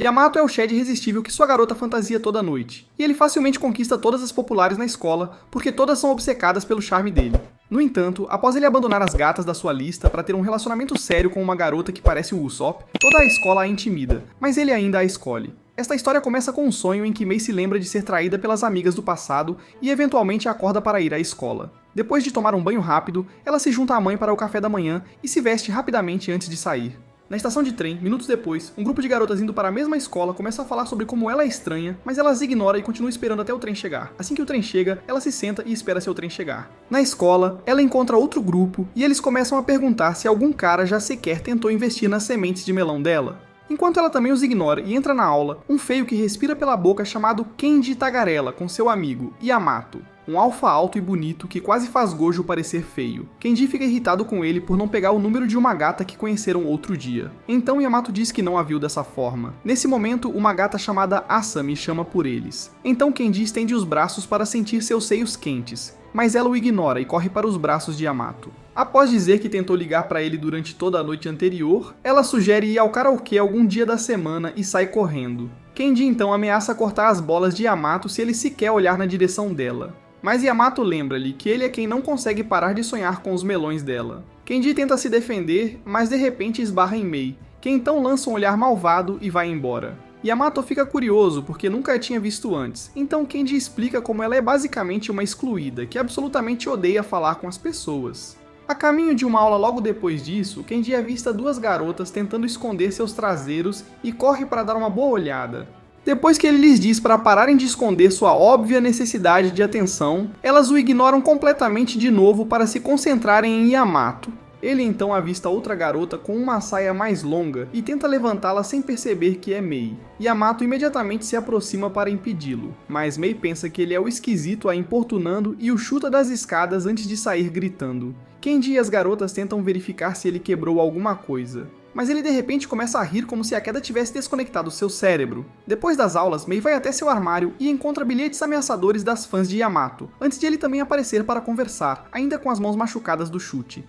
Yamato é o Shed irresistível que sua garota fantasia toda noite, e ele facilmente conquista todas as populares na escola porque todas são obcecadas pelo charme dele. No entanto, após ele abandonar as gatas da sua lista para ter um relacionamento sério com uma garota que parece o Usopp, toda a escola a intimida, mas ele ainda a escolhe. Esta história começa com um sonho em que Mei se lembra de ser traída pelas amigas do passado e eventualmente acorda para ir à escola. Depois de tomar um banho rápido, ela se junta à mãe para o café da manhã e se veste rapidamente antes de sair. Na estação de trem, minutos depois, um grupo de garotas indo para a mesma escola começa a falar sobre como ela é estranha, mas ela as ignora e continua esperando até o trem chegar. Assim que o trem chega, ela se senta e espera seu trem chegar. Na escola, ela encontra outro grupo e eles começam a perguntar se algum cara já sequer tentou investir nas sementes de melão dela. Enquanto ela também os ignora e entra na aula, um feio que respira pela boca chamado Kenji tagarela com seu amigo, Yamato. Um alfa alto e bonito que quase faz Gojo parecer feio. Kenji fica irritado com ele por não pegar o número de uma gata que conheceram outro dia. Então Yamato diz que não a viu dessa forma. Nesse momento, uma gata chamada Asami chama por eles. Então Kenji estende os braços para sentir seus seios quentes, mas ela o ignora e corre para os braços de Yamato. Após dizer que tentou ligar para ele durante toda a noite anterior, ela sugere ir ao karaokê algum dia da semana e sai correndo. Kenji então ameaça cortar as bolas de Yamato se ele sequer olhar na direção dela. Mas Yamato lembra-lhe que ele é quem não consegue parar de sonhar com os melões dela. Kenji tenta se defender, mas de repente esbarra em Mei, que então lança um olhar malvado e vai embora. Yamato fica curioso porque nunca a tinha visto antes, então Kenji explica como ela é basicamente uma excluída, que absolutamente odeia falar com as pessoas. A caminho de uma aula logo depois disso, Kenji avista duas garotas tentando esconder seus traseiros e corre para dar uma boa olhada. Depois que ele lhes diz para pararem de esconder sua óbvia necessidade de atenção, elas o ignoram completamente de novo para se concentrarem em Yamato. Ele então avista outra garota com uma saia mais longa e tenta levantá-la sem perceber que é Mei. Yamato imediatamente se aproxima para impedi-lo, mas Mei pensa que ele é o esquisito a importunando e o chuta das escadas antes de sair gritando. Kenji e as garotas tentam verificar se ele quebrou alguma coisa, mas ele de repente começa a rir como se a queda tivesse desconectado seu cérebro. Depois das aulas, Mei vai até seu armário e encontra bilhetes ameaçadores das fãs de Yamato, antes de ele também aparecer para conversar, ainda com as mãos machucadas do chute.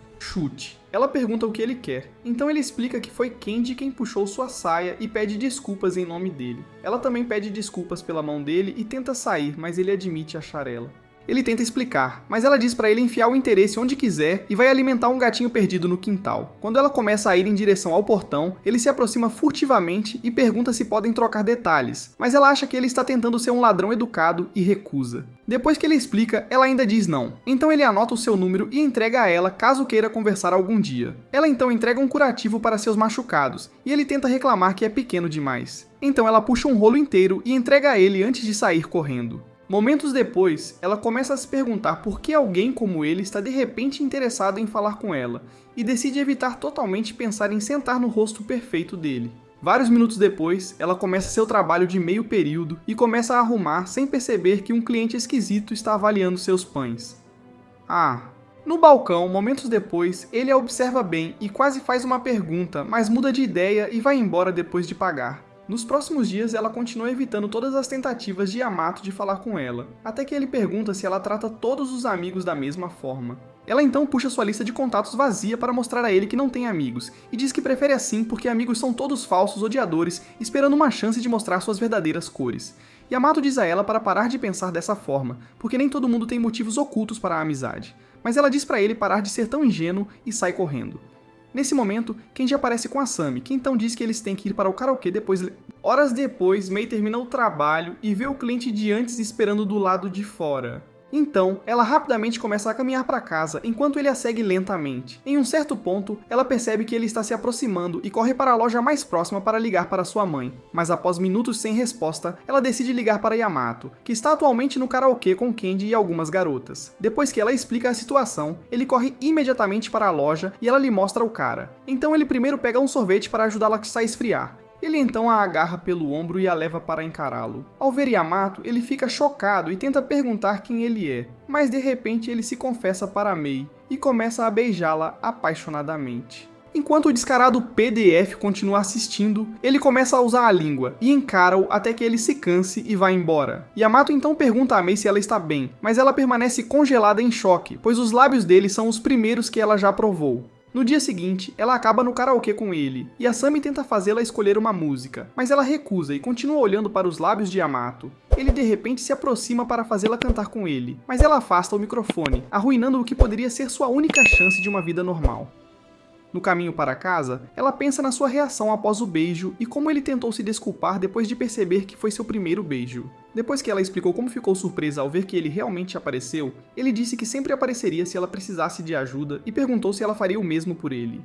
Ela pergunta o que ele quer, então ele explica que foi Kenji quem puxou sua saia e pede desculpas em nome dele. Ela também pede desculpas pela mão dele e tenta sair, mas ele admite achar ela. Ele tenta explicar, mas ela diz para ele enfiar o interesse onde quiser e vai alimentar um gatinho perdido no quintal. Quando ela começa a ir em direção ao portão, ele se aproxima furtivamente e pergunta se podem trocar detalhes, mas ela acha que ele está tentando ser um ladrão educado e recusa. Depois que ele explica, ela ainda diz não. Então ele anota o seu número e entrega a ela caso queira conversar algum dia. Ela então entrega um curativo para seus machucados, e ele tenta reclamar que é pequeno demais. Então ela puxa um rolo inteiro e entrega a ele antes de sair correndo. Momentos depois, ela começa a se perguntar por que alguém como ele está de repente interessado em falar com ela, e decide evitar totalmente pensar em sentar no rosto perfeito dele. Vários minutos depois, ela começa seu trabalho de meio período e começa a arrumar sem perceber que um cliente esquisito está avaliando seus pães. No balcão, momentos depois, ele a observa bem e quase faz uma pergunta, mas muda de ideia e vai embora depois de pagar. Nos próximos dias, ela continua evitando todas as tentativas de Yamato de falar com ela, até que ele pergunta se ela trata todos os amigos da mesma forma. Ela então puxa sua lista de contatos vazia para mostrar a ele que não tem amigos, e diz que prefere assim porque amigos são todos falsos odiadores, esperando uma chance de mostrar suas verdadeiras cores. Yamato diz a ela para parar de pensar dessa forma, porque nem todo mundo tem motivos ocultos para a amizade. Mas ela diz para ele parar de ser tão ingênuo e sai correndo. Nesse momento, Kenji aparece com a Asami, que então diz que eles têm que ir para o karaokê depois. Horas depois, Mei termina o trabalho e vê o cliente de antes esperando do lado de fora. Então, ela rapidamente começa a caminhar para casa, enquanto ele a segue lentamente. Em um certo ponto, ela percebe que ele está se aproximando e corre para a loja mais próxima para ligar para sua mãe. Mas após minutos sem resposta, ela decide ligar para Yamato, que está atualmente no karaokê com Kenji e algumas garotas. Depois que ela explica a situação, ele corre imediatamente para a loja e ela lhe mostra o cara. Então ele primeiro pega um sorvete para ajudá-la a esfriar. Ele então a agarra pelo ombro e a leva para encará-lo. Ao ver Yamato, ele fica chocado e tenta perguntar quem ele é, mas de repente ele se confessa para Mei e começa a beijá-la apaixonadamente. Enquanto o descarado PDF continua assistindo, ele começa a usar a língua e encara-o até que ele se canse e vai embora. Yamato então pergunta a Mei se ela está bem, mas ela permanece congelada em choque, pois os lábios dele são os primeiros que ela já provou. No dia seguinte, ela acaba no karaokê com ele, e Asami tenta fazê-la escolher uma música, mas ela recusa e continua olhando para os lábios de Yamato. Ele de repente se aproxima para fazê-la cantar com ele, mas ela afasta o microfone, arruinando o que poderia ser sua única chance de uma vida normal. No caminho para casa, ela pensa na sua reação após o beijo e como ele tentou se desculpar depois de perceber que foi seu primeiro beijo. Depois que ela explicou como ficou surpresa ao ver que ele realmente apareceu, ele disse que sempre apareceria se ela precisasse de ajuda e perguntou se ela faria o mesmo por ele.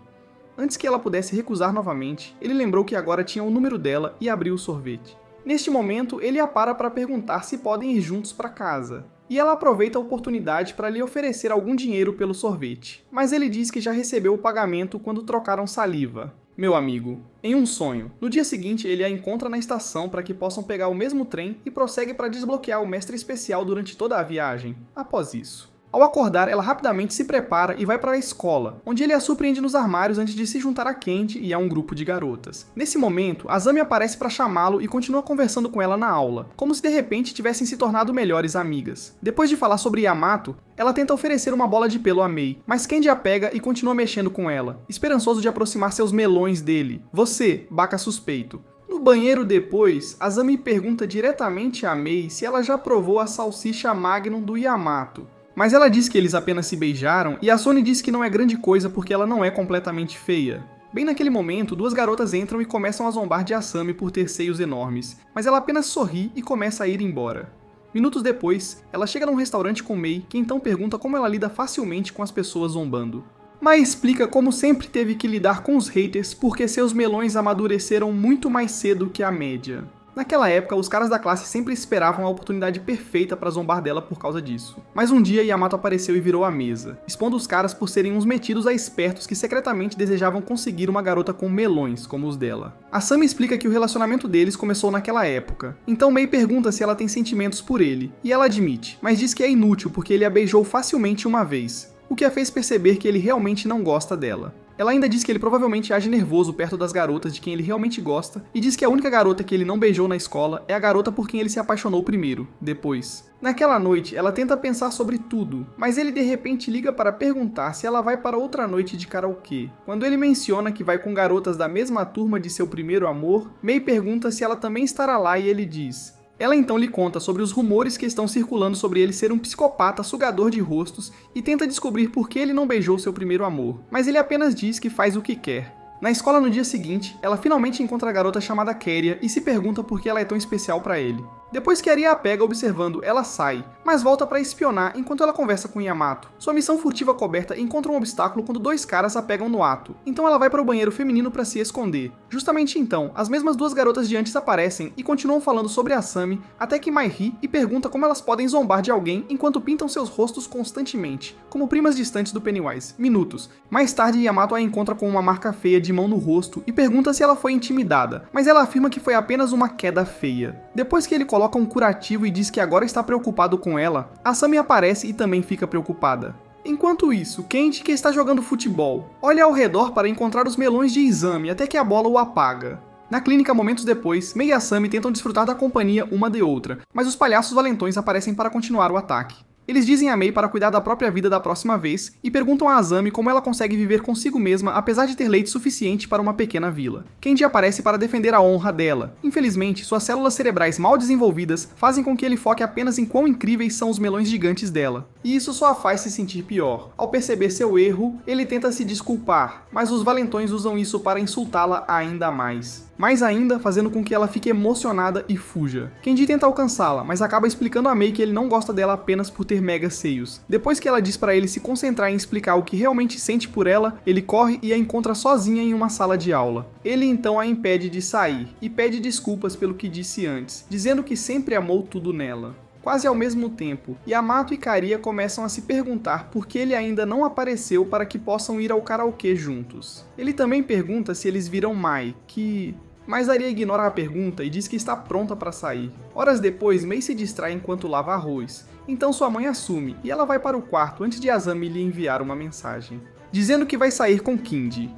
Antes que ela pudesse recusar novamente, ele lembrou que agora tinha o número dela e abriu o sorvete. Neste momento, ele a para perguntar se podem ir juntos para casa. E ela aproveita a oportunidade para lhe oferecer algum dinheiro pelo sorvete, mas ele diz que já recebeu o pagamento quando trocaram saliva. Meu amigo, em um sonho. No dia seguinte, ele a encontra na estação para que possam pegar o mesmo trem e prossegue para desbloquear o mestre especial durante toda a viagem. Após isso, ao acordar, ela rapidamente se prepara e vai para a escola, onde ele a surpreende nos armários antes de se juntar a Kenji e a um grupo de garotas. Nesse momento, Asami aparece para chamá-lo e continua conversando com ela na aula, como se de repente tivessem se tornado melhores amigas. Depois de falar sobre Yamato, ela tenta oferecer uma bola de pelo a Mei, mas Kenji a pega e continua mexendo com ela, esperançoso de aproximar seus melões dele. Você, Baka suspeito. No banheiro depois, Asami pergunta diretamente a Mei se ela já provou a salsicha Magnum do Yamato. Mas ela diz que eles apenas se beijaram e a Sony diz que não é grande coisa porque ela não é completamente feia. Bem naquele momento, duas garotas entram e começam a zombar de Asami por ter seios enormes, mas ela apenas sorri e começa a ir embora. Minutos depois, ela chega num restaurante com Mei, que então pergunta como ela lida facilmente com as pessoas zombando. Mai explica como sempre teve que lidar com os haters porque seus melões amadureceram muito mais cedo que a média. Naquela época, os caras da classe sempre esperavam a oportunidade perfeita para zombar dela por causa disso. Mas um dia, Yamato apareceu e virou a mesa, expondo os caras por serem uns metidos a espertos que secretamente desejavam conseguir uma garota com melões, como os dela. Asami explica que o relacionamento deles começou naquela época, então Mei pergunta se ela tem sentimentos por ele, e ela admite, mas diz que é inútil porque ele a beijou facilmente uma vez, o que a fez perceber que ele realmente não gosta dela. Ela ainda diz que ele provavelmente age nervoso perto das garotas de quem ele realmente gosta, e diz que a única garota que ele não beijou na escola é a garota por quem ele se apaixonou primeiro, depois. Naquela noite, ela tenta pensar sobre tudo, mas ele de repente liga para perguntar se ela vai para outra noite de karaokê. Quando ele menciona que vai com garotas da mesma turma de seu primeiro amor, Mei pergunta se ela também estará lá e ele diz. Ela então lhe conta sobre os rumores que estão circulando sobre ele ser um psicopata sugador de rostos e tenta descobrir por que ele não beijou seu primeiro amor, mas ele apenas diz que faz o que quer. Na escola no dia seguinte, ela finalmente encontra a garota chamada Keria e se pergunta por que ela é tão especial para ele. Depois que Aria a pega observando, ela sai, mas volta para espionar enquanto ela conversa com Yamato. Sua missão furtiva coberta encontra um obstáculo quando dois caras a pegam no ato, então ela vai para o banheiro feminino para se esconder. Justamente então, as mesmas duas garotas de antes aparecem e continuam falando sobre Asami, até que Mai ri e pergunta como elas podem zombar de alguém enquanto pintam seus rostos constantemente, como primas distantes do Pennywise. Minutos. Mais tarde, Yamato a encontra com uma marca feia de mão no rosto e pergunta se ela foi intimidada, mas ela afirma que foi apenas uma queda feia. Depois que ele coloca um curativo e diz que agora está preocupado com ela, Asami aparece e também fica preocupada. Enquanto isso, Kenji, que está jogando futebol, olha ao redor para encontrar os melões de Izami até que a bola o apaga. Na clínica, momentos depois, Mei e Asami tentam desfrutar da companhia uma de outra, mas os palhaços valentões aparecem para continuar o ataque. Eles dizem a Mei para cuidar da própria vida da próxima vez e perguntam a Asami como ela consegue viver consigo mesma apesar de ter leite suficiente para uma pequena vila. Kenji aparece para defender a honra dela. Infelizmente, suas células cerebrais mal desenvolvidas fazem com que ele foque apenas em quão incríveis são os melões gigantes dela. E isso só a faz se sentir pior. Ao perceber seu erro, ele tenta se desculpar, mas os valentões usam isso para insultá-la ainda mais. Mais ainda, fazendo com que ela fique emocionada e fuja. Kenji tenta alcançá-la, mas acaba explicando a Mei que ele não gosta dela apenas por ter mega seios. Depois que ela diz para ele se concentrar em explicar o que realmente sente por ela, ele corre e a encontra sozinha em uma sala de aula. Ele então a impede de sair, e pede desculpas pelo que disse antes, dizendo que sempre amou tudo nela. Quase ao mesmo tempo, Yamato e Karia começam a se perguntar por que ele ainda não apareceu para que possam ir ao karaokê juntos. Ele também pergunta se eles viram Mai, mas Aria ignora a pergunta e diz que está pronta para sair. Horas depois, Mei se distrai enquanto lava arroz. Então sua mãe assume e ela vai para o quarto antes de Asami lhe enviar uma mensagem, dizendo que vai sair com Kenji.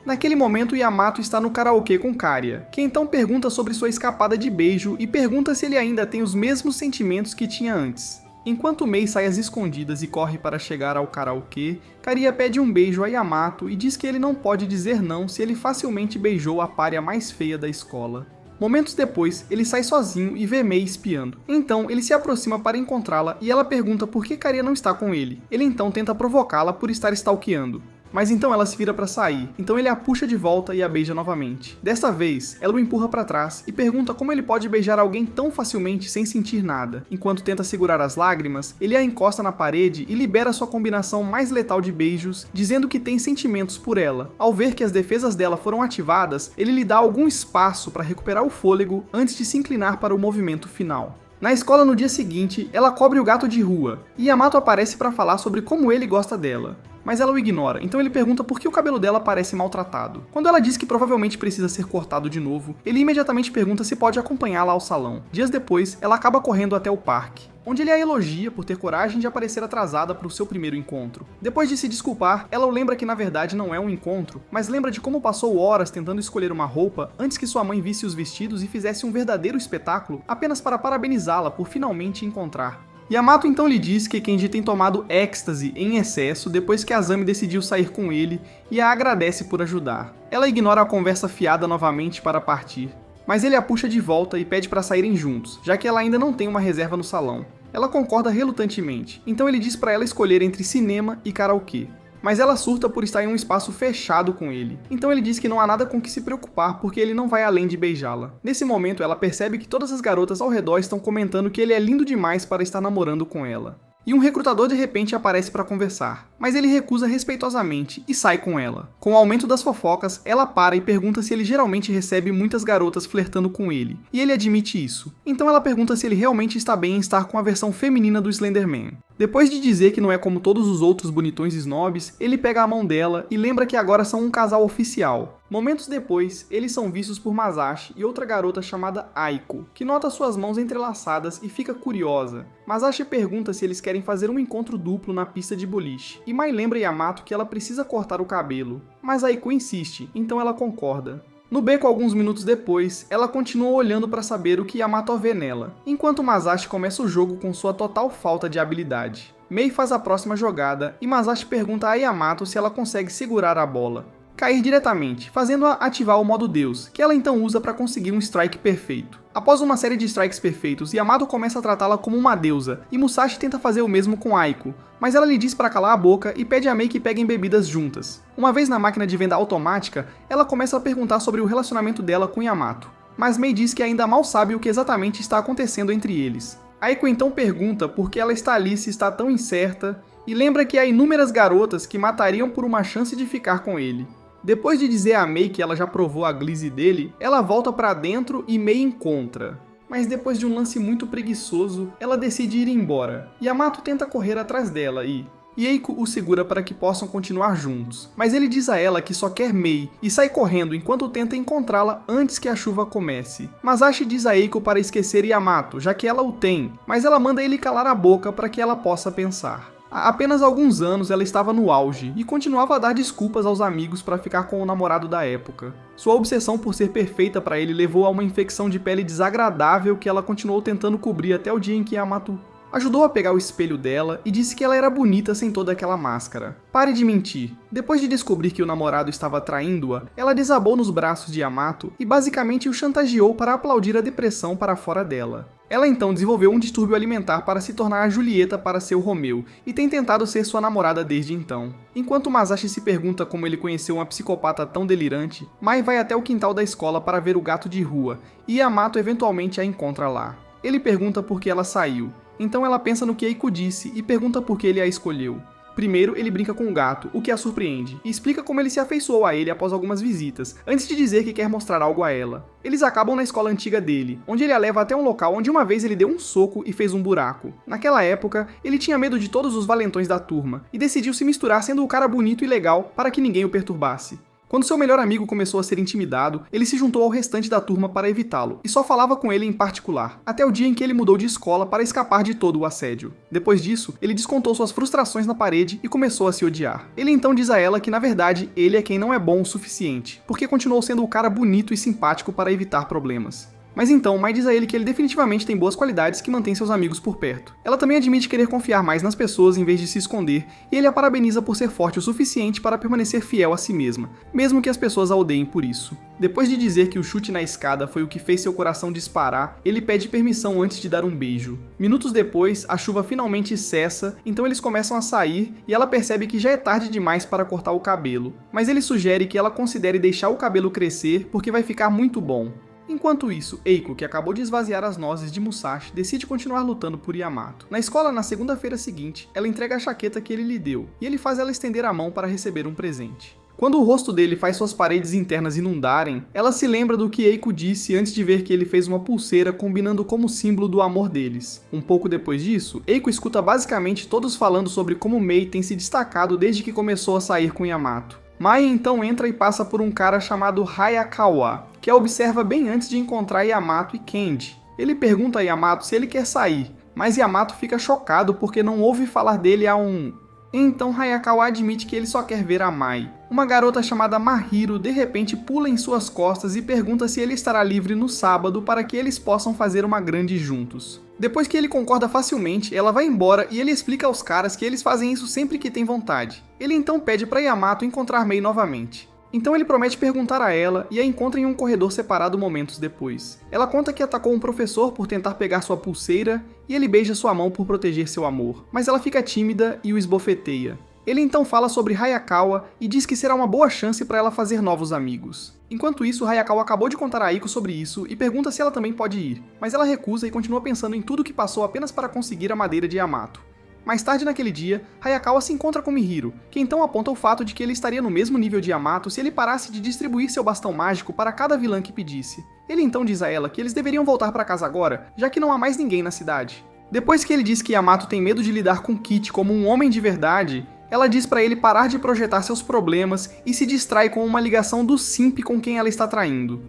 Naquele momento, Yamato está no karaokê com Karia, que então pergunta sobre sua escapada de beijo e pergunta se ele ainda tem os mesmos sentimentos que tinha antes. Enquanto Mei sai às escondidas e corre para chegar ao karaokê, Karia pede um beijo a Yamato e diz que ele não pode dizer não se ele facilmente beijou a pária mais feia da escola. Momentos depois, ele sai sozinho e vê Mei espiando. Então, ele se aproxima para encontrá-la e ela pergunta por que Karia não está com ele. Ele então tenta provocá-la por estar stalkeando. Mas então ela se vira para sair, então ele a puxa de volta e a beija novamente. Desta vez, ela o empurra para trás e pergunta como ele pode beijar alguém tão facilmente sem sentir nada. Enquanto tenta segurar as lágrimas, ele a encosta na parede e libera sua combinação mais letal de beijos, dizendo que tem sentimentos por ela. Ao ver que as defesas dela foram ativadas, ele lhe dá algum espaço para recuperar o fôlego antes de se inclinar para o movimento final. Na escola no dia seguinte, ela cobre o gato de rua, e Yamato aparece para falar sobre como ele gosta dela. Mas ela o ignora, então ele pergunta por que o cabelo dela parece maltratado. Quando ela diz que provavelmente precisa ser cortado de novo, ele imediatamente pergunta se pode acompanhá-la ao salão. Dias depois, ela acaba correndo até o parque, onde ele a elogia por ter coragem de aparecer atrasada para o seu primeiro encontro. Depois de se desculpar, ela o lembra que na verdade não é um encontro, mas lembra de como passou horas tentando escolher uma roupa antes que sua mãe visse os vestidos e fizesse um verdadeiro espetáculo apenas para parabenizá-la por finalmente encontrar. Yamato então lhe diz que Kenji tem tomado êxtase em excesso depois que Azami decidiu sair com ele e a agradece por ajudar. Ela ignora a conversa fiada novamente para partir, mas ele a puxa de volta e pede para saírem juntos, já que ela ainda não tem uma reserva no salão. Ela concorda relutantemente, então ele diz para ela escolher entre cinema e karaokê. Mas ela surta por estar em um espaço fechado com ele. Então ele diz que não há nada com que se preocupar porque ele não vai além de beijá-la. Nesse momento ela percebe que todas as garotas ao redor estão comentando que ele é lindo demais para estar namorando com ela. E um recrutador de repente aparece para conversar, mas ele recusa respeitosamente e sai com ela. Com o aumento das fofocas, ela para e pergunta se ele geralmente recebe muitas garotas flertando com ele, e ele admite isso. Então ela pergunta se ele realmente está bem em estar com a versão feminina do Slenderman. Depois de dizer que não é como todos os outros bonitões snobs, ele pega a mão dela e lembra que agora são um casal oficial. Momentos depois, eles são vistos por Masashi e outra garota chamada Aiko, que nota suas mãos entrelaçadas e fica curiosa. Masashi pergunta se eles querem fazer um encontro duplo na pista de boliche, e Mai lembra Yamato que ela precisa cortar o cabelo, mas Aiko insiste, então ela concorda. No beco, alguns minutos depois, ela continua olhando para saber o que Yamato vê nela, enquanto Masashi começa o jogo com sua total falta de habilidade. Mei faz a próxima jogada e Masashi pergunta a Yamato se ela consegue segurar a bola. Cair diretamente, fazendo-a ativar o modo Deus, que ela então usa para conseguir um strike perfeito. Após uma série de strikes perfeitos, Yamato começa a tratá-la como uma deusa, e Musashi tenta fazer o mesmo com Aiko, mas ela lhe diz para calar a boca e pede a Mei que peguem bebidas juntas. Uma vez na máquina de venda automática, ela começa a perguntar sobre o relacionamento dela com Yamato, mas Mei diz que ainda mal sabe o que exatamente está acontecendo entre eles. Aiko então pergunta por que ela está ali se está tão incerta, e lembra que há inúmeras garotas que matariam por uma chance de ficar com ele. Depois de dizer a Mei que ela já provou a glisse dele, ela volta pra dentro e Mei encontra. Mas depois de um lance muito preguiçoso, ela decide ir embora. Yamato tenta correr atrás dela e Eiko o segura para que possam continuar juntos. Mas ele diz a ela que só quer Mei e sai correndo enquanto tenta encontrá-la antes que a chuva comece. Masashi diz a Eiko para esquecer Yamato, já que ela o tem, mas ela manda ele calar a boca para que ela possa pensar. Há apenas alguns anos ela estava no auge e continuava a dar desculpas aos amigos para ficar com o namorado da época. Sua obsessão por ser perfeita para ele levou a uma infecção de pele desagradável que ela continuou tentando cobrir até o dia em que Yamato ajudou a pegar o espelho dela e disse que ela era bonita sem toda aquela máscara. Pare de mentir. Depois de descobrir que o namorado estava traindo-a, ela desabou nos braços de Yamato e basicamente o chantageou para aplaudir a depressão para fora dela. Ela então desenvolveu um distúrbio alimentar para se tornar a Julieta para seu Romeu, e tem tentado ser sua namorada desde então. Enquanto Masashi se pergunta como ele conheceu uma psicopata tão delirante, Mai vai até o quintal da escola para ver o gato de rua, e Yamato eventualmente a encontra lá. Ele pergunta por que ela saiu, então ela pensa no que Eiko disse e pergunta por que ele a escolheu. Primeiro, ele brinca com o gato, o que a surpreende, e explica como ele se afeiçoou a ele após algumas visitas, antes de dizer que quer mostrar algo a ela. Eles acabam na escola antiga dele, onde ele a leva até um local onde uma vez ele deu um soco e fez um buraco. Naquela época, ele tinha medo de todos os valentões da turma, e decidiu se misturar sendo o cara bonito e legal para que ninguém o perturbasse. Quando seu melhor amigo começou a ser intimidado, ele se juntou ao restante da turma para evitá-lo, e só falava com ele em particular, até o dia em que ele mudou de escola para escapar de todo o assédio. Depois disso, ele descontou suas frustrações na parede e começou a se odiar. Ele então diz a ela que na verdade ele é quem não é bom o suficiente, porque continuou sendo o cara bonito e simpático para evitar problemas. Mas então, Mai diz a ele que ele definitivamente tem boas qualidades que mantêm seus amigos por perto. Ela também admite querer confiar mais nas pessoas em vez de se esconder, e ele a parabeniza por ser forte o suficiente para permanecer fiel a si mesma, mesmo que as pessoas a odeiem por isso. Depois de dizer que o chute na escada foi o que fez seu coração disparar, ele pede permissão antes de dar um beijo. Minutos depois, a chuva finalmente cessa, então eles começam a sair e ela percebe que já é tarde demais para cortar o cabelo. Mas ele sugere que ela considere deixar o cabelo crescer porque vai ficar muito bom. Enquanto isso, Eiko, que acabou de esvaziar as nozes de Musashi, decide continuar lutando por Yamato. Na escola, na segunda-feira seguinte, ela entrega a jaqueta que ele lhe deu, e ele faz ela estender a mão para receber um presente. Quando o rosto dele faz suas paredes internas inundarem, ela se lembra do que Eiko disse antes de ver que ele fez uma pulseira combinando como símbolo do amor deles. Um pouco depois disso, Eiko escuta basicamente todos falando sobre como Mei tem se destacado desde que começou a sair com Yamato. Mai então entra e passa por um cara chamado Hayakawa, que a observa bem antes de encontrar Yamato e Kenji. Ele pergunta a Yamato se ele quer sair, mas Yamato fica chocado porque não ouve falar dele há um... Então Hayakawa admite que ele só quer ver a Mai. Uma garota chamada Mahiro de repente pula em suas costas e pergunta se ele estará livre no sábado para que eles possam fazer uma grande juntos. Depois que ele concorda facilmente, ela vai embora e ele explica aos caras que eles fazem isso sempre que têm vontade. Ele então pede para Yamato encontrar Mei novamente. Então ele promete perguntar a ela e a encontra em um corredor separado momentos depois. Ela conta que atacou um professor por tentar pegar sua pulseira e ele beija sua mão por proteger seu amor, mas ela fica tímida e o esbofeteia. Ele então fala sobre Hayakawa e diz que será uma boa chance para ela fazer novos amigos. Enquanto isso, Hayakawa acabou de contar a Eiko sobre isso e pergunta se ela também pode ir, mas ela recusa e continua pensando em tudo o que passou apenas para conseguir a madeira de Yamato. Mais tarde naquele dia, Hayakawa se encontra com Mihiro, que então aponta o fato de que ele estaria no mesmo nível de Yamato se ele parasse de distribuir seu bastão mágico para cada vilã que pedisse. Ele então diz a ela que eles deveriam voltar para casa agora, já que não há mais ninguém na cidade. Depois que ele diz que Yamato tem medo de lidar com Kit como um homem de verdade, ela diz para ele parar de projetar seus problemas e se distrai com uma ligação do simp com quem ela está traindo.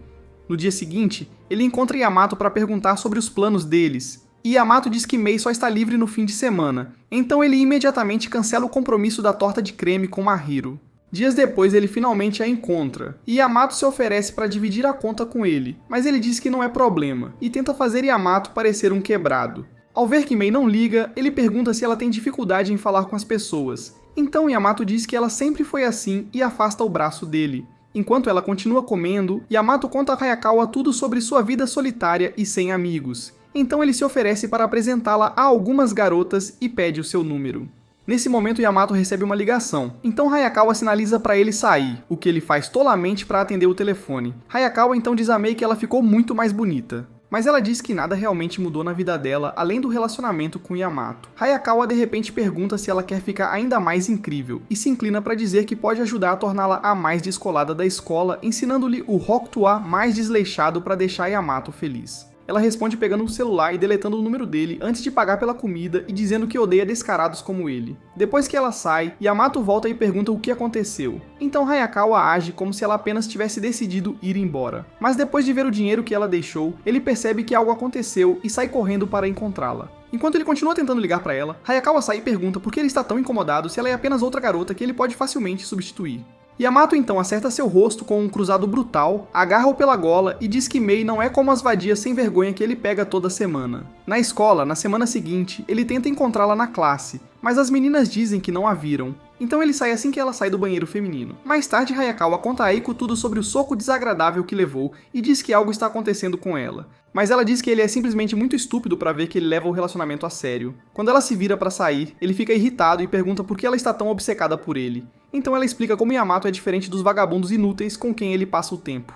No dia seguinte, ele encontra Yamato para perguntar sobre os planos deles, e Yamato diz que Mei só está livre no fim de semana, então ele imediatamente cancela o compromisso da torta de creme com Mahiro. Dias depois ele finalmente a encontra, e Yamato se oferece para dividir a conta com ele, mas ele diz que não é problema, e tenta fazer Yamato parecer um quebrado. Ao ver que Mei não liga, ele pergunta se ela tem dificuldade em falar com as pessoas. Então Yamato diz que ela sempre foi assim e afasta o braço dele. Enquanto ela continua comendo, Yamato conta a Hayakawa tudo sobre sua vida solitária e sem amigos. Então ele se oferece para apresentá-la a algumas garotas e pede o seu número. Nesse momento Yamato recebe uma ligação, então Hayakawa sinaliza para ele sair, o que ele faz tolamente para atender o telefone. Hayakawa então diz a Mei que ela ficou muito mais bonita. Mas ela diz que nada realmente mudou na vida dela, além do relacionamento com Yamato. Hayakawa de repente pergunta se ela quer ficar ainda mais incrível, e se inclina para dizer que pode ajudar a torná-la a mais descolada da escola, ensinando-lhe o Hokutoa mais desleixado para deixar Yamato feliz. Ela responde pegando o celular e deletando o número dele antes de pagar pela comida e dizendo que odeia descarados como ele. Depois que ela sai, Yamato volta e pergunta o que aconteceu. Então Hayakawa age como se ela apenas tivesse decidido ir embora. Mas depois de ver o dinheiro que ela deixou, ele percebe que algo aconteceu e sai correndo para encontrá-la. Enquanto ele continua tentando ligar para ela, Hayakawa sai e pergunta por que ele está tão incomodado se ela é apenas outra garota que ele pode facilmente substituir. Yamato então acerta seu rosto com um cruzado brutal, agarra-o pela gola e diz que Mei não é como as vadias sem vergonha que ele pega toda semana. Na escola, na semana seguinte, ele tenta encontrá-la na classe, mas as meninas dizem que não a viram. Então ele sai assim que ela sai do banheiro feminino. Mais tarde, Hayakawa conta a Eiko tudo sobre o soco desagradável que levou e diz que algo está acontecendo com ela. Mas ela diz que ele é simplesmente muito estúpido para ver que ele leva o relacionamento a sério. Quando ela se vira para sair, ele fica irritado e pergunta por que ela está tão obcecada por ele. Então ela explica como Yamato é diferente dos vagabundos inúteis com quem ele passa o tempo.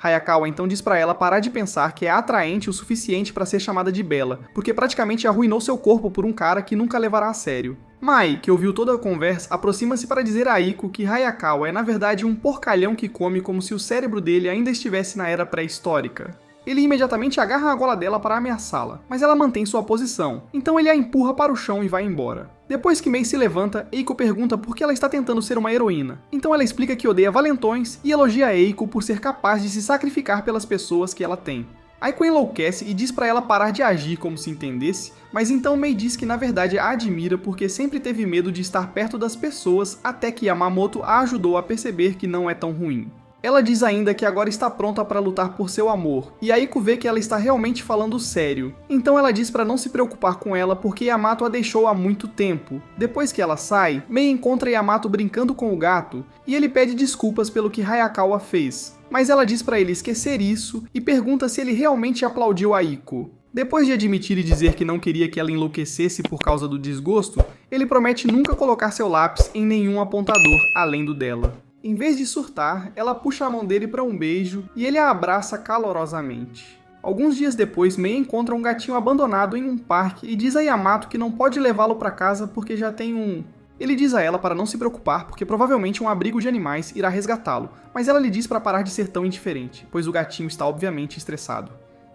Hayakawa então diz pra ela parar de pensar que é atraente o suficiente para ser chamada de bela, porque praticamente arruinou seu corpo por um cara que nunca levará a sério. Mai, que ouviu toda a conversa, aproxima-se para dizer a Eiko que Hayakawa é na verdade um porcalhão que come como se o cérebro dele ainda estivesse na era pré-histórica. Ele imediatamente agarra a gola dela para ameaçá-la, mas ela mantém sua posição, então ele a empurra para o chão e vai embora. Depois que Mei se levanta, Eiko pergunta por que ela está tentando ser uma heroína. Então ela explica que odeia valentões e elogia Eiko por ser capaz de se sacrificar pelas pessoas que ela tem. Eiko enlouquece e diz para ela parar de agir como se entendesse, mas então Mei diz que na verdade a admira porque sempre teve medo de estar perto das pessoas até que Yamamoto a ajudou a perceber que não é tão ruim. Ela diz ainda que agora está pronta para lutar por seu amor, e Aiko vê que ela está realmente falando sério. Então ela diz para não se preocupar com ela porque Yamato a deixou há muito tempo. Depois que ela sai, Mei encontra Yamato brincando com o gato, e ele pede desculpas pelo que Hayakawa fez. Mas ela diz para ele esquecer isso e pergunta se ele realmente aplaudiu Aiko. Depois de admitir e dizer que não queria que ela enlouquecesse por causa do desgosto, ele promete nunca colocar seu lápis em nenhum apontador além do dela. Em vez de surtar, ela puxa a mão dele para um beijo e ele a abraça calorosamente. Alguns dias depois, Mei encontra um gatinho abandonado em um parque e diz a Yamato que não pode levá-lo para casa porque já tem um... Ele diz a ela para não se preocupar porque provavelmente um abrigo de animais irá resgatá-lo, mas ela lhe diz para parar de ser tão indiferente, pois o gatinho está obviamente estressado.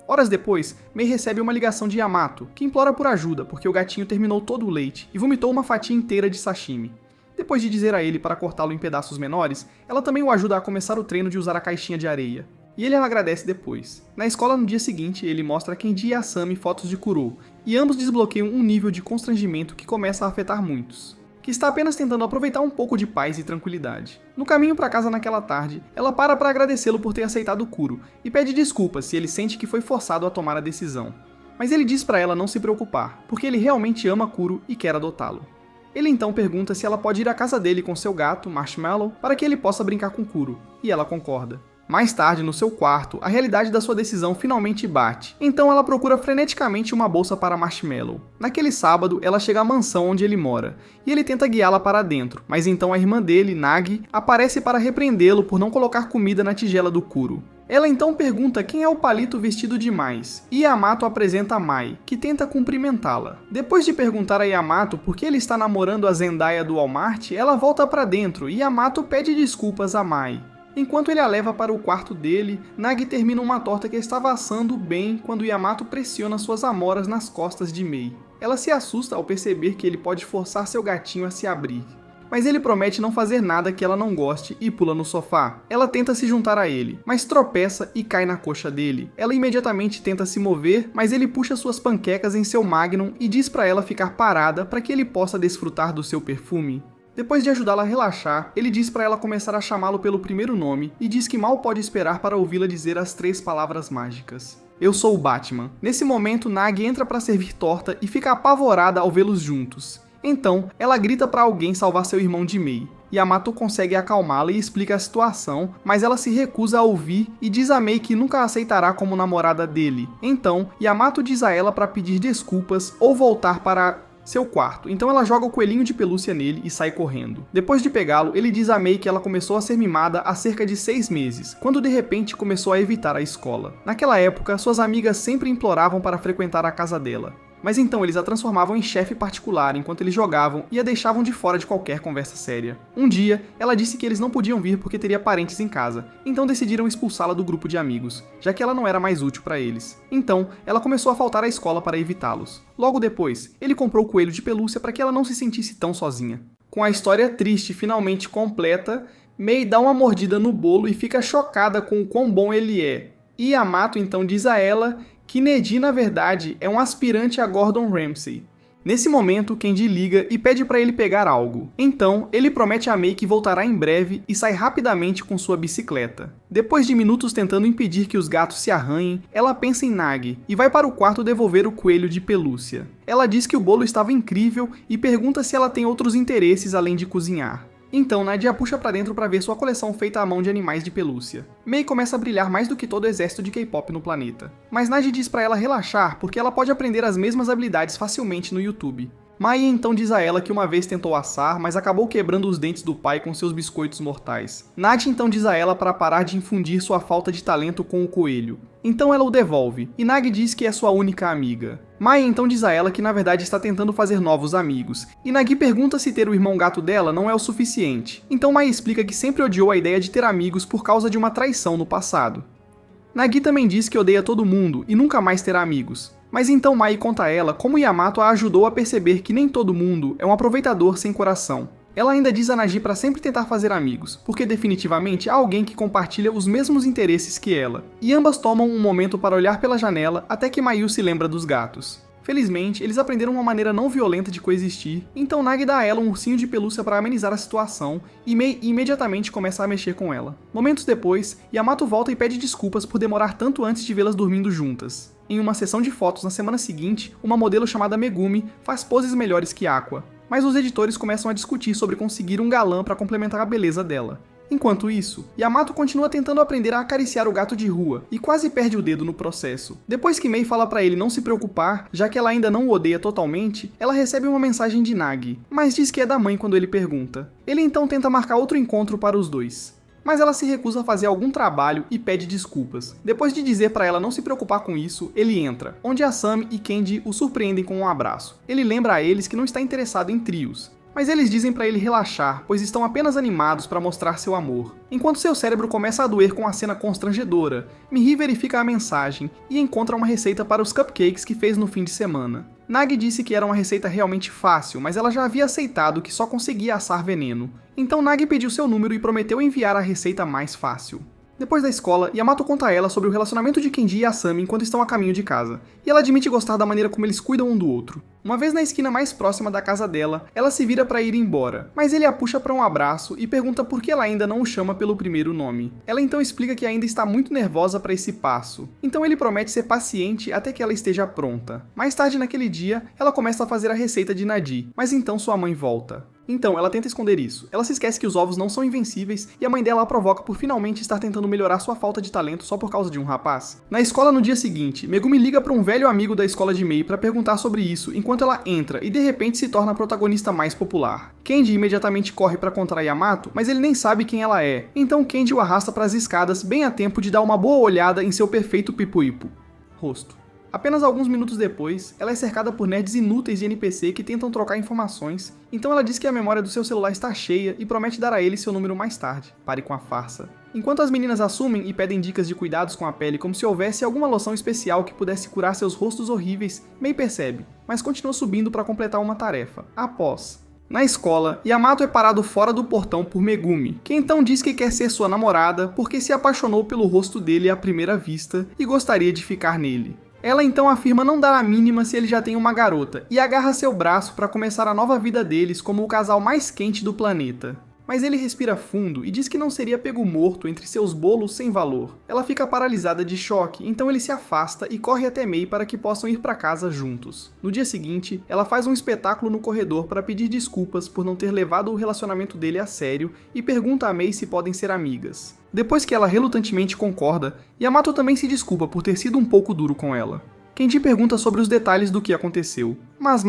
Horas depois, Mei recebe uma ligação de Yamato, que implora por ajuda porque o gatinho terminou todo o leite e vomitou uma fatia inteira de sashimi. Depois de dizer a ele para cortá-lo em pedaços menores, ela também o ajuda a começar o treino de usar a caixinha de areia. E ele a agradece depois. Na escola no dia seguinte, ele mostra a Kenji e a Asami fotos de Kuro, e ambos desbloqueiam um nível de constrangimento que começa a afetar muitos, que está apenas tentando aproveitar um pouco de paz e tranquilidade. No caminho para casa naquela tarde, ela para agradecê-lo por ter aceitado Kuro, e pede desculpas se ele sente que foi forçado a tomar a decisão. Mas ele diz para ela não se preocupar, porque ele realmente ama Kuro e quer adotá-lo. Ele então pergunta se ela pode ir à casa dele com seu gato, Marshmallow, para que ele possa brincar com Kuro, e ela concorda. Mais tarde, no seu quarto, a realidade da sua decisão finalmente bate, então ela procura freneticamente uma bolsa para Marshmallow. Naquele sábado, ela chega à mansão onde ele mora, e ele tenta guiá-la para dentro, mas então a irmã dele, Nagi, aparece para repreendê-lo por não colocar comida na tigela do Kuro. Ela então pergunta quem é o palito vestido demais, e Yamato apresenta a Mai, que tenta cumprimentá-la. Depois de perguntar a Yamato por que ele está namorando a Zendaya do Walmart, ela volta para dentro e Yamato pede desculpas a Mai. Enquanto ele a leva para o quarto dele, Nagi termina uma torta que estava assando bem quando Yamato pressiona suas amoras nas costas de Mei. Ela se assusta ao perceber que ele pode forçar seu gatinho a se abrir. Mas ele promete não fazer nada que ela não goste e pula no sofá. Ela tenta se juntar a ele, mas tropeça e cai na coxa dele. Ela imediatamente tenta se mover, mas ele puxa suas panquecas em seu Magnum e diz para ela ficar parada para que ele possa desfrutar do seu perfume. Depois de ajudá-la a relaxar, ele diz para ela começar a chamá-lo pelo primeiro nome e diz que mal pode esperar para ouvi-la dizer as 3 palavras mágicas. Eu sou o Batman. Nesse momento, Nagi entra para servir torta e fica apavorada ao vê-los juntos. Então, ela grita para alguém salvar seu irmão de Mei. Yamato consegue acalmá-la e explica a situação, mas ela se recusa a ouvir e diz a Mei que nunca a aceitará como namorada dele. Então, Yamato diz a ela para pedir desculpas ou voltar para seu quarto, então ela joga o coelhinho de pelúcia nele e sai correndo. Depois de pegá-lo, ele diz a Mei que ela começou a ser mimada há cerca de 6 meses, quando de repente começou a evitar a escola. Naquela época, suas amigas sempre imploravam para frequentar a casa dela. Mas então eles a transformavam em chefe particular enquanto eles jogavam e a deixavam de fora de qualquer conversa séria. Um dia, ela disse que eles não podiam vir porque teria parentes em casa, então decidiram expulsá-la do grupo de amigos, já que ela não era mais útil para eles. Então, ela começou a faltar à escola para evitá-los. Logo depois, ele comprou o coelho de pelúcia para que ela não se sentisse tão sozinha. Com a história triste finalmente completa, Mei dá uma mordida no bolo e fica chocada com o quão bom ele é. E Yamato então diz a ela que Neji, na verdade, é um aspirante a Gordon Ramsay. Nesse momento, Kenji liga e pede para ele pegar algo. Então, ele promete a Mei que voltará em breve e sai rapidamente com sua bicicleta. Depois de minutos tentando impedir que os gatos se arranhem, ela pensa em Nagi e vai para o quarto devolver o coelho de pelúcia. Ela diz que o bolo estava incrível e pergunta se ela tem outros interesses além de cozinhar. Então, Nadia puxa pra dentro pra ver sua coleção feita à mão de animais de pelúcia. Mei começa a brilhar mais do que todo o exército de K-pop no planeta. Mas Nadia diz pra ela relaxar porque ela pode aprender as mesmas habilidades facilmente no YouTube. Mai então diz a ela que uma vez tentou assar, mas acabou quebrando os dentes do pai com seus biscoitos mortais. Nadia então diz a ela para parar de infundir sua falta de talento com o coelho. Então ela o devolve, e Nagi diz que é sua única amiga. Mai então diz a ela que na verdade está tentando fazer novos amigos, e Nagi pergunta se ter o irmão gato dela não é o suficiente. Então Mai explica que sempre odiou a ideia de ter amigos por causa de uma traição no passado. Nagi também diz que odeia todo mundo e nunca mais terá amigos. Mas então Mai conta a ela como Yamato a ajudou a perceber que nem todo mundo é um aproveitador sem coração. Ela ainda diz a Nagi para sempre tentar fazer amigos, porque definitivamente há alguém que compartilha os mesmos interesses que ela. E ambas tomam um momento para olhar pela janela até que Mayu se lembra dos gatos. Felizmente, eles aprenderam uma maneira não violenta de coexistir, então Nagi dá a ela um ursinho de pelúcia para amenizar a situação e Mei imediatamente começa a mexer com ela. Momentos depois, Yamato volta e pede desculpas por demorar tanto antes de vê-las dormindo juntas. Em uma sessão de fotos na semana seguinte, uma modelo chamada Megumi faz poses melhores que Aqua, mas os editores começam a discutir sobre conseguir um galã para complementar a beleza dela. Enquanto isso, Yamato continua tentando aprender a acariciar o gato de rua e quase perde o dedo no processo. Depois que Mei fala pra ele não se preocupar, já que ela ainda não o odeia totalmente, ela recebe uma mensagem de Nagi, mas diz que é da mãe quando ele pergunta. Ele então tenta marcar outro encontro para os dois, mas ela se recusa a fazer algum trabalho e pede desculpas. Depois de dizer pra ela não se preocupar com isso, ele entra, onde Asami e Kenji o surpreendem com um abraço. Ele lembra a eles que não está interessado em trios, mas eles dizem pra ele relaxar, pois estão apenas animados para mostrar seu amor. Enquanto seu cérebro começa a doer com a cena constrangedora, Mihi verifica a mensagem e encontra uma receita para os cupcakes que fez no fim de semana. Nagi disse que era uma receita realmente fácil, mas ela já havia aceitado que só conseguia assar veneno. Então Nagi pediu seu número e prometeu enviar a receita mais fácil. Depois da escola, Yamato conta a ela sobre o relacionamento de Kenji e Asami enquanto estão a caminho de casa, e ela admite gostar da maneira como eles cuidam um do outro. Uma vez na esquina mais próxima da casa dela, ela se vira para ir embora, mas ele a puxa para um abraço e pergunta por que ela ainda não o chama pelo primeiro nome. Ela então explica que ainda está muito nervosa para esse passo, então ele promete ser paciente até que ela esteja pronta. Mais tarde naquele dia, ela começa a fazer a receita de Nadi, mas então sua mãe volta. Então, ela tenta esconder isso. Ela se esquece que os ovos não são invencíveis e a mãe dela a provoca por finalmente estar tentando melhorar sua falta de talento só por causa de um rapaz. Na escola no dia seguinte, Megumi liga para um velho amigo da escola de Mei para perguntar sobre isso enquanto ela entra e de repente se torna a protagonista mais popular. Kenji imediatamente corre para contra Yamato, mas ele nem sabe quem ela é. Então Kenji o arrasta para as escadas bem a tempo de dar uma boa olhada em seu perfeito pipo-ipo. Rosto. Apenas alguns minutos depois, ela é cercada por nerds inúteis de NPC que tentam trocar informações, então ela diz que a memória do seu celular está cheia e promete dar a ele seu número mais tarde. Pare com a farsa. Enquanto as meninas assumem e pedem dicas de cuidados com a pele como se houvesse alguma loção especial que pudesse curar seus rostos horríveis, Mei percebe, mas continua subindo para completar uma tarefa. Após. Na escola, Yamato é parado fora do portão por Megumi, que então diz que quer ser sua namorada porque se apaixonou pelo rosto dele à primeira vista e gostaria de ficar nele. Ela então afirma não dar a mínima se ele já tem uma garota, e agarra seu braço para começar a nova vida deles como o casal mais quente do planeta. Mas ele respira fundo e diz que não seria pego morto entre seus bolos sem valor. Ela fica paralisada de choque, então ele se afasta e corre até Mei para que possam ir para casa juntos. No dia seguinte, ela faz um espetáculo no corredor para pedir desculpas por não ter levado o relacionamento dele a sério e pergunta a Mei se podem ser amigas. Depois que ela relutantemente concorda, Yamato também se desculpa por ter sido um pouco duro com ela. Kenji pergunta sobre os detalhes do que aconteceu, mas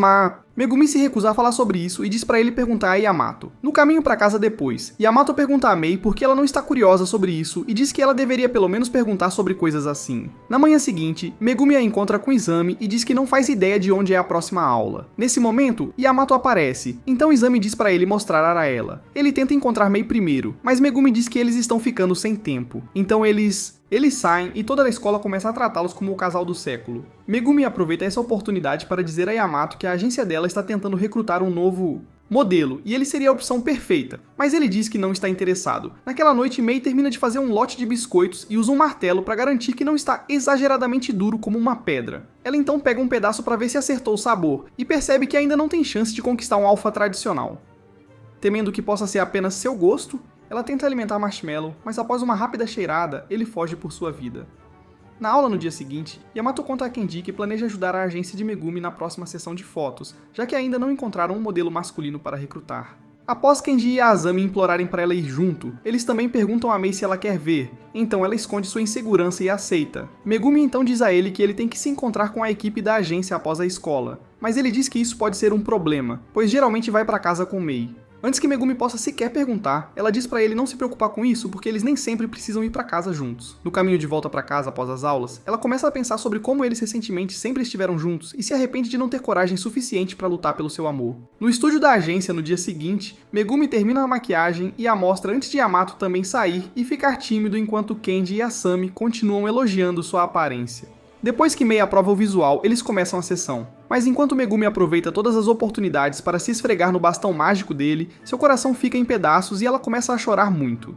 Megumi se recusa a falar sobre isso e diz pra ele perguntar a Yamato. No caminho pra casa depois, Yamato pergunta a Mei por que ela não está curiosa sobre isso e diz que ela deveria pelo menos perguntar sobre coisas assim. Na manhã seguinte, Megumi a encontra com Izami e diz que não faz ideia de onde é a próxima aula. Nesse momento, Yamato aparece, então Izami diz pra ele mostrar a ela. Ele tenta encontrar Mei primeiro, mas Megumi diz que eles estão ficando sem tempo, então eles saem e toda a escola começa a tratá-los como o casal do século. Megumi aproveita essa oportunidade para dizer a Yamato que a agência dela está tentando recrutar um novo modelo, e ele seria a opção perfeita, mas ele diz que não está interessado. Naquela noite, Mei termina de fazer um lote de biscoitos e usa um martelo para garantir que não está exageradamente duro como uma pedra. Ela então pega um pedaço para ver se acertou o sabor, e percebe que ainda não tem chance de conquistar um alfa tradicional. Temendo que possa ser apenas seu gosto, ela tenta alimentar Marshmallow, mas após uma rápida cheirada, ele foge por sua vida. Na aula no dia seguinte, Yamato conta a Kenji que planeja ajudar a agência de Megumi na próxima sessão de fotos, já que ainda não encontraram um modelo masculino para recrutar. Após Kenji e Asami implorarem para ela ir junto, eles também perguntam a Mei se ela quer ver, então ela esconde sua insegurança e aceita. Megumi então diz a ele que ele tem que se encontrar com a equipe da agência após a escola, mas ele diz que isso pode ser um problema, pois geralmente vai para casa com Mei. Antes que Megumi possa sequer perguntar, ela diz pra ele não se preocupar com isso porque eles nem sempre precisam ir pra casa juntos. No caminho de volta pra casa após as aulas, ela começa a pensar sobre como eles recentemente sempre estiveram juntos e se arrepende de não ter coragem suficiente pra lutar pelo seu amor. No estúdio da agência no dia seguinte, Megumi termina a maquiagem e a mostra antes de Yamato também sair e ficar tímido enquanto Kenji e Asami continuam elogiando sua aparência. Depois que Mei aprova o visual, eles começam a sessão. Mas enquanto Megumi aproveita todas as oportunidades para se esfregar no bastão mágico dele, seu coração fica em pedaços e ela começa a chorar muito.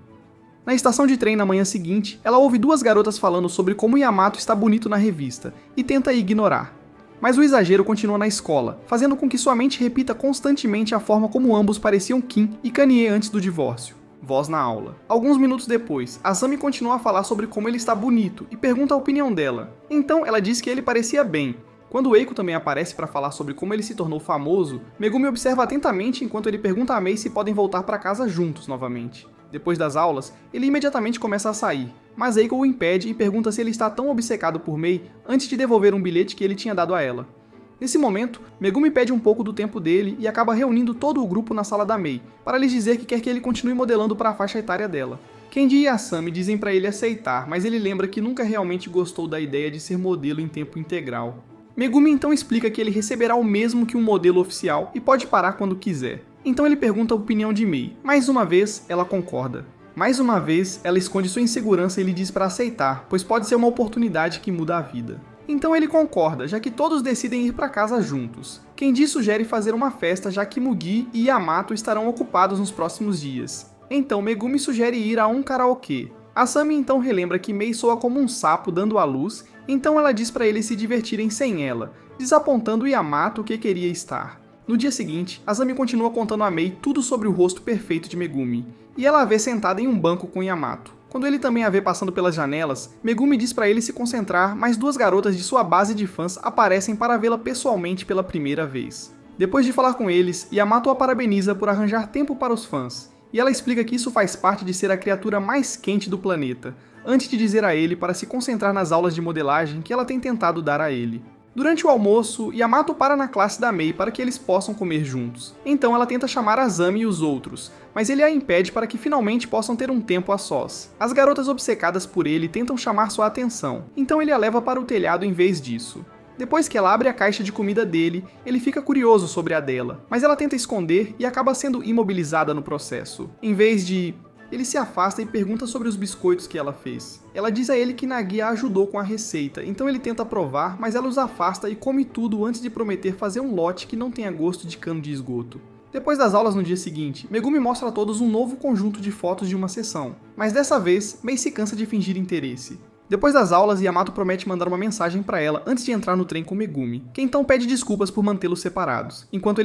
Na estação de trem na manhã seguinte, ela ouve duas garotas falando sobre como Yamato está bonito na revista, e tenta ignorar. Mas o exagero continua na escola, fazendo com que sua mente repita constantemente a forma como ambos pareciam Kim e Kanye antes do divórcio. Voz na aula. Alguns minutos depois, Asami continua a falar sobre como ele está bonito e pergunta a opinião dela. Então ela diz que ele parecia bem. Quando Eiko também aparece para falar sobre como ele se tornou famoso, Megumi observa atentamente enquanto ele pergunta a Mei se podem voltar para casa juntos novamente. Depois das aulas, ele imediatamente começa a sair, mas Eiko o impede e pergunta se ele está tão obcecado por Mei antes de devolver um bilhete que ele tinha dado a ela. Nesse momento, Megumi pede um pouco do tempo dele e acaba reunindo todo o grupo na sala da Mei, para lhes dizer que quer que ele continue modelando para a faixa etária dela. Kenji e Asami dizem para ele aceitar, mas ele lembra que nunca realmente gostou da ideia de ser modelo em tempo integral. Megumi então explica que ele receberá o mesmo que um modelo oficial e pode parar quando quiser. Então ele pergunta a opinião de Mei. Mais uma vez, ela concorda. Mais uma vez, ela esconde sua insegurança e lhe diz para aceitar, pois pode ser uma oportunidade que muda a vida. Então ele concorda, já que todos decidem ir para casa juntos. Kenji sugere fazer uma festa, já que Mugi e Yamato estarão ocupados nos próximos dias. Então Megumi sugere ir a um karaokê. Asami então relembra que Mei soa como um sapo dando à luz, então ela diz para eles se divertirem sem ela, desapontando Yamato que queria estar. No dia seguinte, Asami continua contando a Mei tudo sobre o rosto perfeito de Megumi, e ela a vê sentada em um banco com Yamato. Quando ele também a vê passando pelas janelas, Megumi diz para ele se concentrar, mas duas garotas de sua base de fãs aparecem para vê-la pessoalmente pela primeira vez. Depois de falar com eles, Yamato a parabeniza por arranjar tempo para os fãs, e ela explica que isso faz parte de ser a criatura mais quente do planeta, antes de dizer a ele para se concentrar nas aulas de modelagem que ela tem tentado dar a ele. Durante o almoço, Yamato para na classe da Mei para que eles possam comer juntos. Então ela tenta chamar Asami e os outros, mas ele a impede para que finalmente possam ter um tempo a sós. As garotas obcecadas por ele tentam chamar sua atenção, então ele a leva para o telhado em vez disso. Depois que ela abre a caixa de comida dele, ele fica curioso sobre a dela, mas ela tenta esconder e acaba sendo imobilizada no processo. Em vez de... Ele se afasta e pergunta sobre os biscoitos que ela fez. Ela diz a ele que Nagi a ajudou com a receita, então ele tenta provar, mas ela os afasta e come tudo antes de prometer fazer um lote que não tenha gosto de cano de esgoto. Depois das aulas no dia seguinte, Megumi mostra a todos um novo conjunto de fotos de uma sessão, mas dessa vez, Mei se cansa de fingir interesse. Depois das aulas, Yamato promete mandar uma mensagem para ela antes de entrar no trem com Megumi, que então pede desculpas por mantê-los separados. Enquanto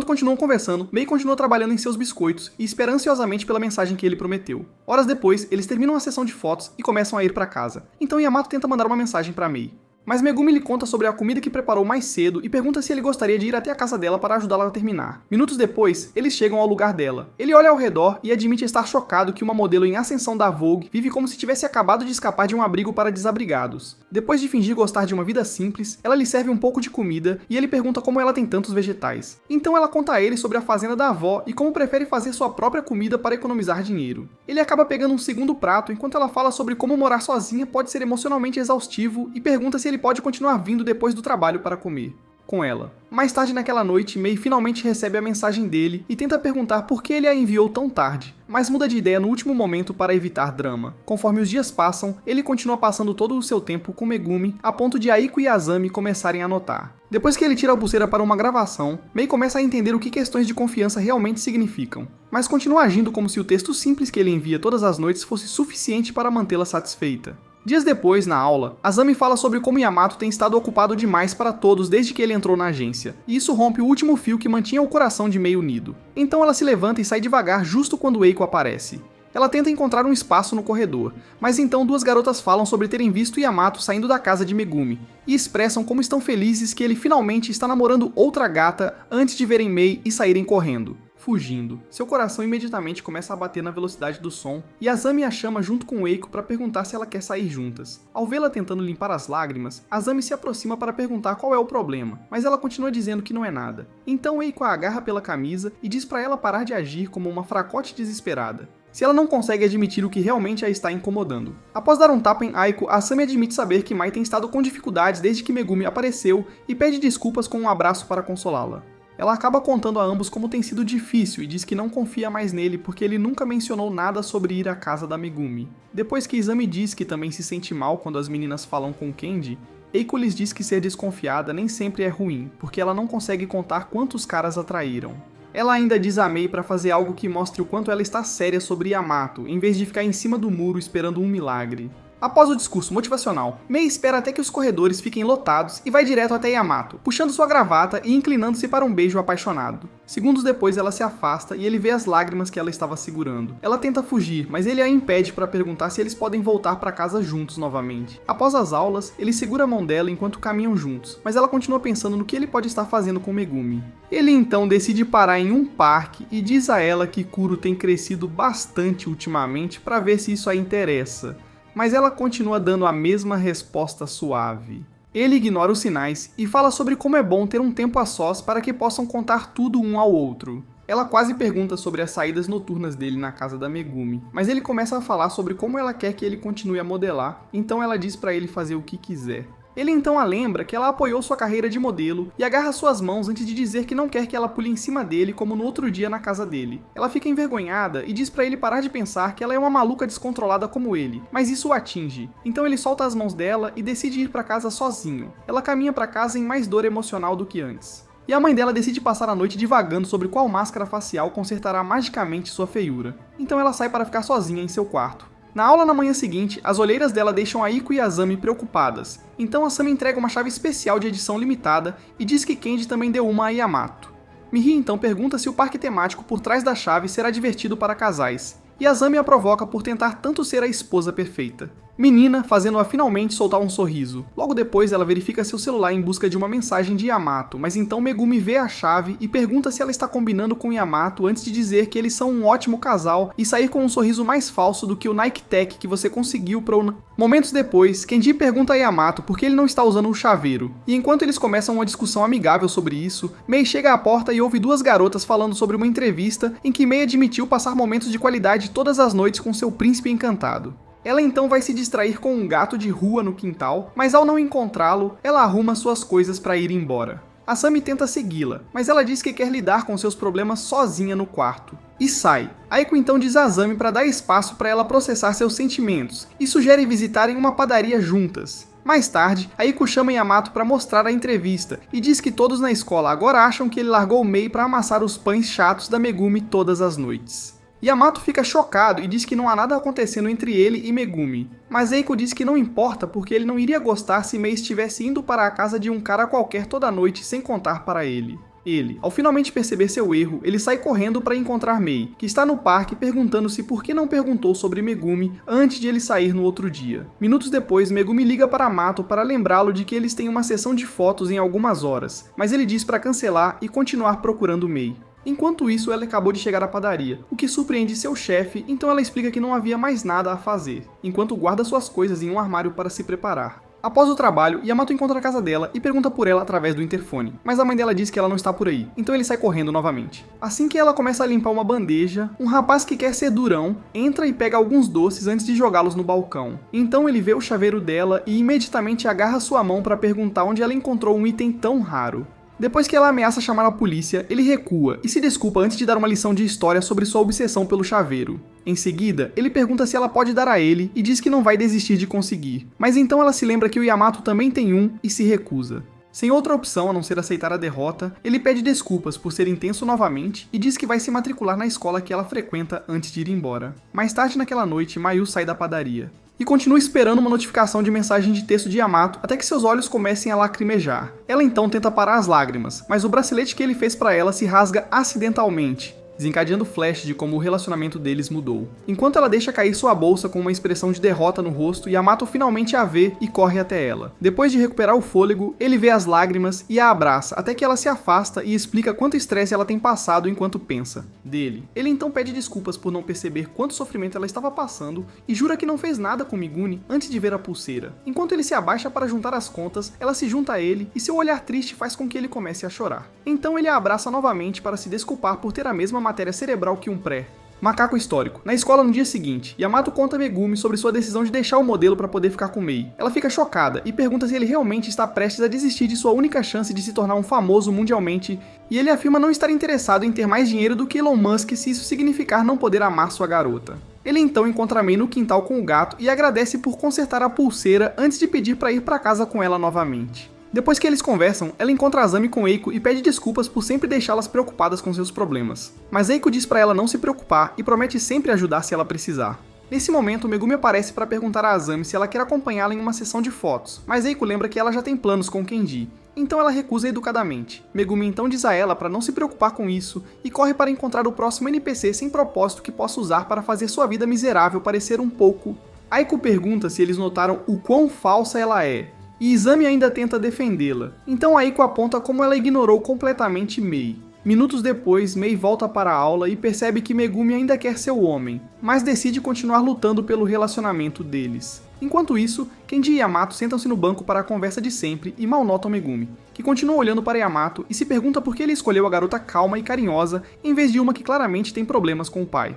continuam conversando, Mei continua trabalhando em seus biscoitos e espera ansiosamente pela mensagem que ele prometeu. Horas depois, eles terminam a sessão de fotos e começam a ir para casa. Então Yamato tenta mandar uma mensagem para Mei. Mas Megumi lhe conta sobre a comida que preparou mais cedo e pergunta se ele gostaria de ir até a casa dela para ajudá-la a terminar. Minutos depois, eles chegam ao lugar dela. Ele olha ao redor e admite estar chocado que uma modelo em ascensão da Vogue vive como se tivesse acabado de escapar de um abrigo para desabrigados. Depois de fingir gostar de uma vida simples, ela lhe serve um pouco de comida e ele pergunta como ela tem tantos vegetais. Então ela conta a ele sobre a fazenda da avó e como prefere fazer sua própria comida para economizar dinheiro. Ele acaba pegando um segundo prato enquanto ela fala sobre como morar sozinha pode ser emocionalmente exaustivo e pergunta se ele pode continuar vindo depois do trabalho para comer com ela. Mais tarde naquela noite, Mei finalmente recebe a mensagem dele e tenta perguntar por que ele a enviou tão tarde, mas muda de ideia no último momento para evitar drama. Conforme os dias passam, ele continua passando todo o seu tempo com Megumi, a ponto de Aiko e Asami começarem a notar. Depois que ele tira a pulseira para uma gravação, Mei começa a entender o que questões de confiança realmente significam, mas continua agindo como se o texto simples que ele envia todas as noites fosse suficiente para mantê-la satisfeita. Dias depois, na aula, Asami fala sobre como Yamato tem estado ocupado demais para todos desde que ele entrou na agência, e isso rompe o último fio que mantinha o coração de Mei unido. Então ela se levanta e sai devagar justo quando Eiko aparece. Ela tenta encontrar um espaço no corredor, mas então duas garotas falam sobre terem visto Yamato saindo da casa de Megumi, e expressam como estão felizes que ele finalmente está namorando outra gata antes de verem Mei e saírem correndo. Fugindo. Seu coração imediatamente começa a bater na velocidade do som, e Asami a chama junto com Eiko para perguntar se ela quer sair juntas. Ao vê-la tentando limpar as lágrimas, Asami se aproxima para perguntar qual é o problema, mas ela continua dizendo que não é nada. Então Eiko a agarra pela camisa e diz para ela parar de agir como uma fracote desesperada. Se ela não consegue admitir o que realmente a está incomodando. Após dar um tapa em Aiko, Asami admite saber que Mai tem estado com dificuldades desde que Megumi apareceu e pede desculpas com um abraço para consolá-la. Ela acaba contando a ambos como tem sido difícil e diz que não confia mais nele porque ele nunca mencionou nada sobre ir à casa da Megumi. Depois que Izami diz que também se sente mal quando as meninas falam com Kenji, Eiko lhes diz que ser desconfiada nem sempre é ruim, porque ela não consegue contar quantos caras a traíram. Ela ainda diz a Mei para fazer algo que mostre o quanto ela está séria sobre Yamato, em vez de ficar em cima do muro esperando um milagre. Após o discurso motivacional, Mei espera até que os corredores fiquem lotados e vai direto até Yamato, puxando sua gravata e inclinando-se para um beijo apaixonado. Segundos depois ela se afasta e ele vê as lágrimas que ela estava segurando. Ela tenta fugir, mas ele a impede para perguntar se eles podem voltar para casa juntos novamente. Após as aulas, ele segura a mão dela enquanto caminham juntos, mas ela continua pensando no que ele pode estar fazendo com Megumi. Ele então decide parar em um parque e diz a ela que Kuro tem crescido bastante ultimamente para ver se isso a interessa. Mas ela continua dando a mesma resposta suave. Ele ignora os sinais e fala sobre como é bom ter um tempo a sós para que possam contar tudo um ao outro. Ela quase pergunta sobre as saídas noturnas dele na casa da Megumi, mas ele começa a falar sobre como ela quer que ele continue a modelar, então ela diz para ele fazer o que quiser. Ele então a lembra que ela apoiou sua carreira de modelo e agarra suas mãos antes de dizer que não quer que ela pule em cima dele como no outro dia na casa dele. Ela fica envergonhada e diz pra ele parar de pensar que ela é uma maluca descontrolada como ele, mas isso o atinge. Então ele solta as mãos dela e decide ir pra casa sozinho. Ela caminha pra casa em mais dor emocional do que antes. E a mãe dela decide passar a noite divagando sobre qual máscara facial consertará magicamente sua feiura. Então ela sai para ficar sozinha em seu quarto. Na aula na manhã seguinte, as olheiras dela deixam a Iko e a Asami preocupadas, então a Asami entrega uma chave especial de edição limitada e diz que Kenji também deu uma a Yamato. Mihi então pergunta se o parque temático por trás da chave será divertido para casais, e Asami a provoca por tentar tanto ser a esposa perfeita. Menina, fazendo-a finalmente soltar um sorriso. Logo depois, ela verifica seu celular em busca de uma mensagem de Yamato, mas então Megumi vê a chave e pergunta se ela está combinando com Yamato antes de dizer que eles são um ótimo casal e sair com um sorriso mais falso do que o Nike Tech que você conseguiu pro... Momentos depois, Kenji pergunta a Yamato por que ele não está usando um chaveiro, e enquanto eles começam uma discussão amigável sobre isso, Mei chega à porta e ouve duas garotas falando sobre uma entrevista em que Mei admitiu passar momentos de qualidade todas as noites com seu príncipe encantado. Ela então vai se distrair com um gato de rua no quintal, mas ao não encontrá-lo, ela arruma suas coisas para ir embora. Asami tenta segui-la, mas ela diz que quer lidar com seus problemas sozinha no quarto. E sai. Aiko então diz a Asami para dar espaço para ela processar seus sentimentos, e sugere visitarem uma padaria juntas. Mais tarde, Aiko chama Yamato para mostrar a entrevista, e diz que todos na escola agora acham que ele largou Mei para amassar os pães chatos da Megumi todas as noites. Yamato fica chocado e diz que não há nada acontecendo entre ele e Megumi, mas Eiko diz que não importa porque ele não iria gostar se Mei estivesse indo para a casa de um cara qualquer toda noite sem contar para ele. Ele, ao finalmente perceber seu erro, ele sai correndo para encontrar Mei, que está no parque perguntando-se por que não perguntou sobre Megumi antes de ele sair no outro dia. Minutos depois, Megumi liga para Mato para lembrá-lo de que eles têm uma sessão de fotos em algumas horas, mas ele diz para cancelar e continuar procurando Mei. Enquanto isso, ela acabou de chegar à padaria, o que surpreende seu chefe, então ela explica que não havia mais nada a fazer, enquanto guarda suas coisas em um armário para se preparar. Após o trabalho, Yamato encontra a casa dela e pergunta por ela através do interfone, mas a mãe dela diz que ela não está por aí, então ele sai correndo novamente. Assim que ela começa a limpar uma bandeja, um rapaz que quer ser durão entra e pega alguns doces antes de jogá-los no balcão. Então ele vê o chaveiro dela e imediatamente agarra sua mão para perguntar onde ela encontrou um item tão raro. Depois que ela ameaça chamar a polícia, ele recua e se desculpa antes de dar uma lição de história sobre sua obsessão pelo chaveiro. Em seguida, ele pergunta se ela pode dar a ele e diz que não vai desistir de conseguir. Mas então ela se lembra que o Yamato também tem um e se recusa. Sem outra opção a não ser aceitar a derrota, ele pede desculpas por ser intenso novamente e diz que vai se matricular na escola que ela frequenta antes de ir embora. Mais tarde naquela noite, Mayu sai da padaria e continua esperando uma notificação de mensagem de texto de Yamato até que seus olhos comecem a lacrimejar. Ela então tenta parar as lágrimas, mas o bracelete que ele fez para ela se rasga acidentalmente, desencadeando flash de como o relacionamento deles mudou. Enquanto ela deixa cair sua bolsa com uma expressão de derrota no rosto, Yamato finalmente a vê e corre até ela. Depois de recuperar o fôlego, ele vê as lágrimas e a abraça, até que ela se afasta e explica quanto estresse ela tem passado enquanto pensa dele. Ele então pede desculpas por não perceber quanto sofrimento ela estava passando e jura que não fez nada com Megumi antes de ver a pulseira. Enquanto ele se abaixa para juntar as contas, ela se junta a ele e seu olhar triste faz com que ele comece a chorar. Então ele a abraça novamente para se desculpar por ter a mesma matéria cerebral que um pré. Macaco histórico. Na escola no dia seguinte, Yamato conta a Megumi sobre sua decisão de deixar o modelo para poder ficar com Mei. Ela fica chocada e pergunta se ele realmente está prestes a desistir de sua única chance de se tornar um famoso mundialmente, e ele afirma não estar interessado em ter mais dinheiro do que Elon Musk se isso significar não poder amar sua garota. Ele então encontra Mei no quintal com o gato e agradece por consertar a pulseira antes de pedir para ir para casa com ela novamente. Depois que eles conversam, ela encontra Asami com Eiko e pede desculpas por sempre deixá-las preocupadas com seus problemas. Mas Eiko diz pra ela não se preocupar e promete sempre ajudar se ela precisar. Nesse momento, Megumi aparece para perguntar a Azami se ela quer acompanhá-la em uma sessão de fotos, mas Eiko lembra que ela já tem planos com Kenji, então ela recusa educadamente. Megumi então diz a ela para não se preocupar com isso e corre para encontrar o próximo NPC sem propósito que possa usar para fazer sua vida miserável parecer um pouco. Aiko pergunta se eles notaram o quão falsa ela é, e Izami ainda tenta defendê-la, então Aiko aponta como ela ignorou completamente Mei. Minutos depois, Mei volta para a aula e percebe que Megumi ainda quer seu homem, mas decide continuar lutando pelo relacionamento deles. Enquanto isso, Kenji e Yamato sentam-se no banco para a conversa de sempre e mal notam Megumi, que continua olhando para Yamato e se pergunta por que ele escolheu a garota calma e carinhosa em vez de uma que claramente tem problemas com o pai.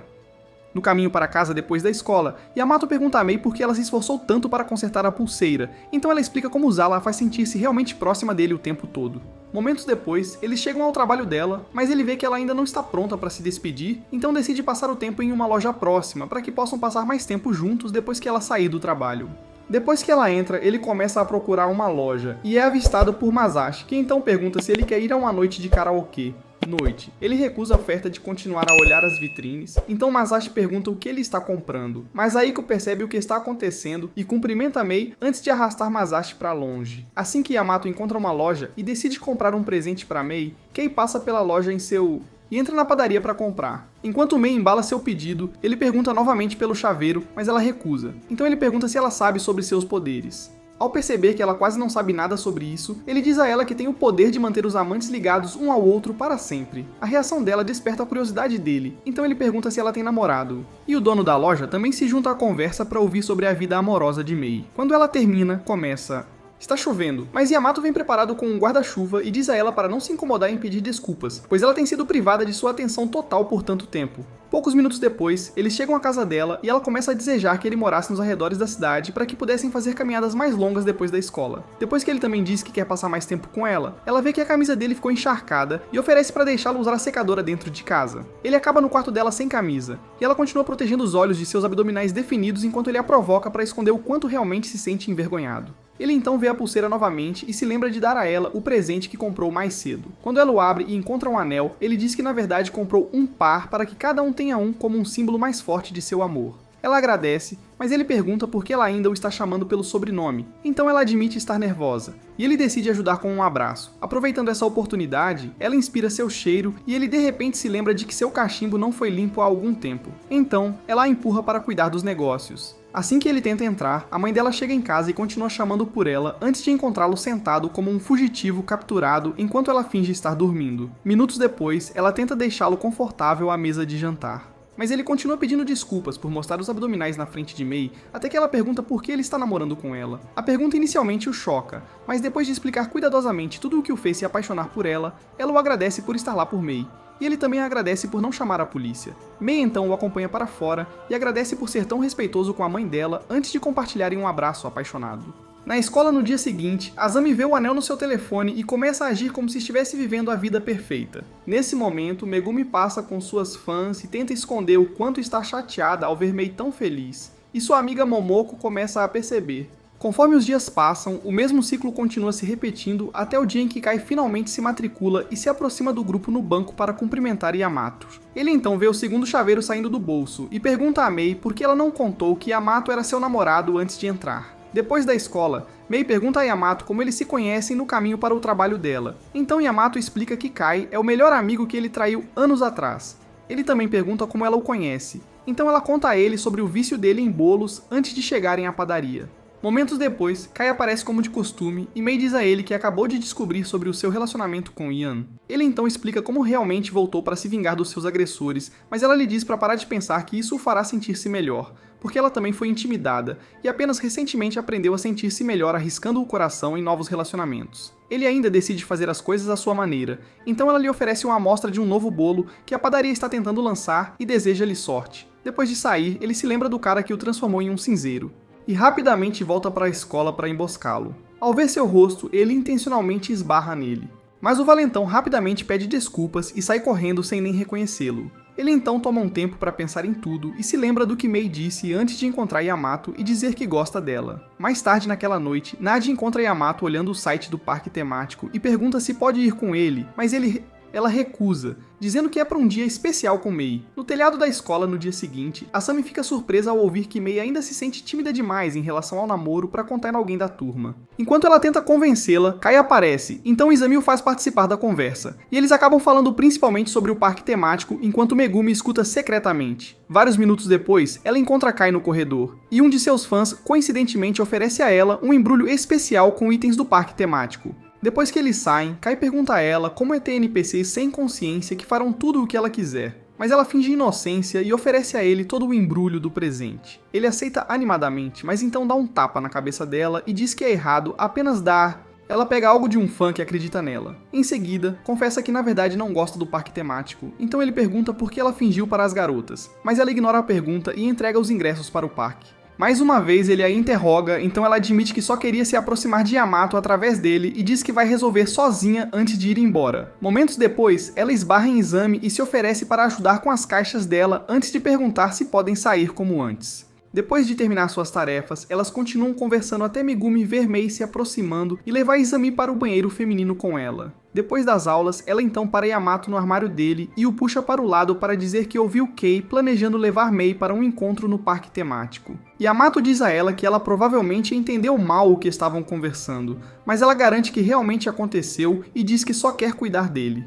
No caminho para casa depois da escola, Yamato pergunta a Mei por que ela se esforçou tanto para consertar a pulseira, então ela explica como usá-la a faz sentir-se realmente próxima dele o tempo todo. Momentos depois, eles chegam ao trabalho dela, mas ele vê que ela ainda não está pronta para se despedir, então decide passar o tempo em uma loja próxima para que possam passar mais tempo juntos depois que ela sair do trabalho. Depois que ela entra, ele começa a procurar uma loja, e é avistado por Masashi, que então pergunta se ele quer ir a uma noite de karaokê. Noite. Ele recusa a oferta de continuar a olhar as vitrines, então Masashi pergunta o que ele está comprando, mas Aiko percebe o que está acontecendo e cumprimenta Mei antes de arrastar Masashi para longe. Assim que Yamato encontra uma loja e decide comprar um presente para Mei, Kei passa pela loja e entra na padaria para comprar. Enquanto Mei embala seu pedido, ele pergunta novamente pelo chaveiro, mas ela recusa. Então ele pergunta se ela sabe sobre seus poderes. Ao perceber que ela quase não sabe nada sobre isso, ele diz a ela que tem o poder de manter os amantes ligados um ao outro para sempre. A reação dela desperta a curiosidade dele, então ele pergunta se ela tem namorado. E o dono da loja também se junta à conversa para ouvir sobre a vida amorosa de Mei. Quando ela termina, começa: está chovendo, mas Yamato vem preparado com um guarda-chuva e diz a ela para não se incomodar em pedir desculpas, pois ela tem sido privada de sua atenção total por tanto tempo. Poucos minutos depois, eles chegam à casa dela e ela começa a desejar que ele morasse nos arredores da cidade para que pudessem fazer caminhadas mais longas depois da escola. Depois que ele também diz que quer passar mais tempo com ela vê que a camisa dele ficou encharcada e oferece para deixá-lo usar a secadora dentro de casa. Ele acaba no quarto dela sem camisa, e ela continua protegendo os olhos de seus abdominais definidos enquanto ele a provoca para esconder o quanto realmente se sente envergonhado. Ele então vê a pulseira novamente e se lembra de dar a ela o presente que comprou mais cedo. Quando ela o abre e encontra um anel, ele diz que na verdade comprou um par para que cada um tenha um como um símbolo mais forte de seu amor. Ela agradece, mas ele pergunta por que ela ainda o está chamando pelo sobrenome, então ela admite estar nervosa, e ele decide ajudar com um abraço. Aproveitando essa oportunidade, ela inspira seu cheiro e ele de repente se lembra de que seu cachimbo não foi limpo há algum tempo. Então, ela a empurra para cuidar dos negócios. Assim que ele tenta entrar, a mãe dela chega em casa e continua chamando por ela antes de encontrá-lo sentado como um fugitivo capturado enquanto ela finge estar dormindo. Minutos depois, ela tenta deixá-lo confortável à mesa de jantar. Mas ele continua pedindo desculpas por mostrar os abdominais na frente de Mei, até que ela pergunta por que ele está namorando com ela. A pergunta inicialmente o choca, mas depois de explicar cuidadosamente tudo o que o fez se apaixonar por ela o agradece por estar lá por Mei. E ele também agradece por não chamar a polícia. Mei então o acompanha para fora e agradece por ser tão respeitoso com a mãe dela antes de compartilharem um abraço apaixonado. Na escola no dia seguinte, Azami vê o anel no seu telefone e começa a agir como se estivesse vivendo a vida perfeita. Nesse momento, Megumi passa com suas fãs e tenta esconder o quanto está chateada ao ver Mei tão feliz. E sua amiga Momoko começa a perceber. Conforme os dias passam, o mesmo ciclo continua se repetindo até o dia em que Kai finalmente se matricula e se aproxima do grupo no banco para cumprimentar Yamato. Ele então vê o segundo chaveiro saindo do bolso e pergunta a Mei por que ela não contou que Yamato era seu namorado antes de entrar. Depois da escola, Mei pergunta a Yamato como eles se conhecem no caminho para o trabalho dela. Então Yamato explica que Kai é o melhor amigo que ele traiu anos atrás. Ele também pergunta como ela o conhece. Então ela conta a ele sobre o vício dele em bolos antes de chegarem à padaria. Momentos depois, Kai aparece como de costume e Mei diz a ele que acabou de descobrir sobre o seu relacionamento com Ian. Ele então explica como realmente voltou para se vingar dos seus agressores, mas ela lhe diz para parar de pensar que isso o fará sentir-se melhor, porque ela também foi intimidada e apenas recentemente aprendeu a sentir-se melhor arriscando o coração em novos relacionamentos. Ele ainda decide fazer as coisas à sua maneira, então ela lhe oferece uma amostra de um novo bolo que a padaria está tentando lançar e deseja-lhe sorte. Depois de sair, ele se lembra do cara que o transformou em um cinzeiro e rapidamente volta para a escola para emboscá-lo. Ao ver seu rosto, ele intencionalmente esbarra nele. Mas o valentão rapidamente pede desculpas e sai correndo sem nem reconhecê-lo. Ele então toma um tempo para pensar em tudo e se lembra do que Mei disse antes de encontrar Yamato e dizer que gosta dela. Mais tarde naquela noite, Nadia encontra Yamato olhando o site do parque temático e pergunta se pode ir com ele, mas ele ela recusa, dizendo que é para um dia especial com Mei. No telhado da escola no dia seguinte, Asami fica surpresa ao ouvir que Mei ainda se sente tímida demais em relação ao namoro para contar em alguém da turma. Enquanto ela tenta convencê-la, Kai aparece, então Izami o faz participar da conversa, e eles acabam falando principalmente sobre o parque temático enquanto Megumi escuta secretamente. Vários minutos depois, ela encontra Kai no corredor, e um de seus fãs coincidentemente oferece a ela um embrulho especial com itens do parque temático. Depois que eles saem, Kai pergunta a ela como é ter NPCs sem consciência que farão tudo o que ela quiser. Mas ela finge inocência e oferece a ele todo o embrulho do presente. Ele aceita animadamente, mas então dá um tapa na cabeça dela e diz que é errado apenas dar. Ela pega algo de um fã que acredita nela. Em seguida, confessa que na verdade não gosta do parque temático, então ele pergunta por que ela fingiu para as garotas, mas ela ignora a pergunta e entrega os ingressos para o parque. Mais uma vez ele a interroga, então ela admite que só queria se aproximar de Yamato através dele e diz que vai resolver sozinha antes de ir embora. Momentos depois, ela esbarra em Izami e se oferece para ajudar com as caixas dela antes de perguntar se podem sair como antes. Depois de terminar suas tarefas, elas continuam conversando até Megumi ver Mei se aproximando e levar Izami para o banheiro feminino com ela. Depois das aulas, ela então para Yamato no armário dele e o puxa para o lado para dizer que ouviu Kei planejando levar Mei para um encontro no parque temático. Yamato diz a ela que ela provavelmente entendeu mal o que estavam conversando, mas ela garante que realmente aconteceu e diz que só quer cuidar dele.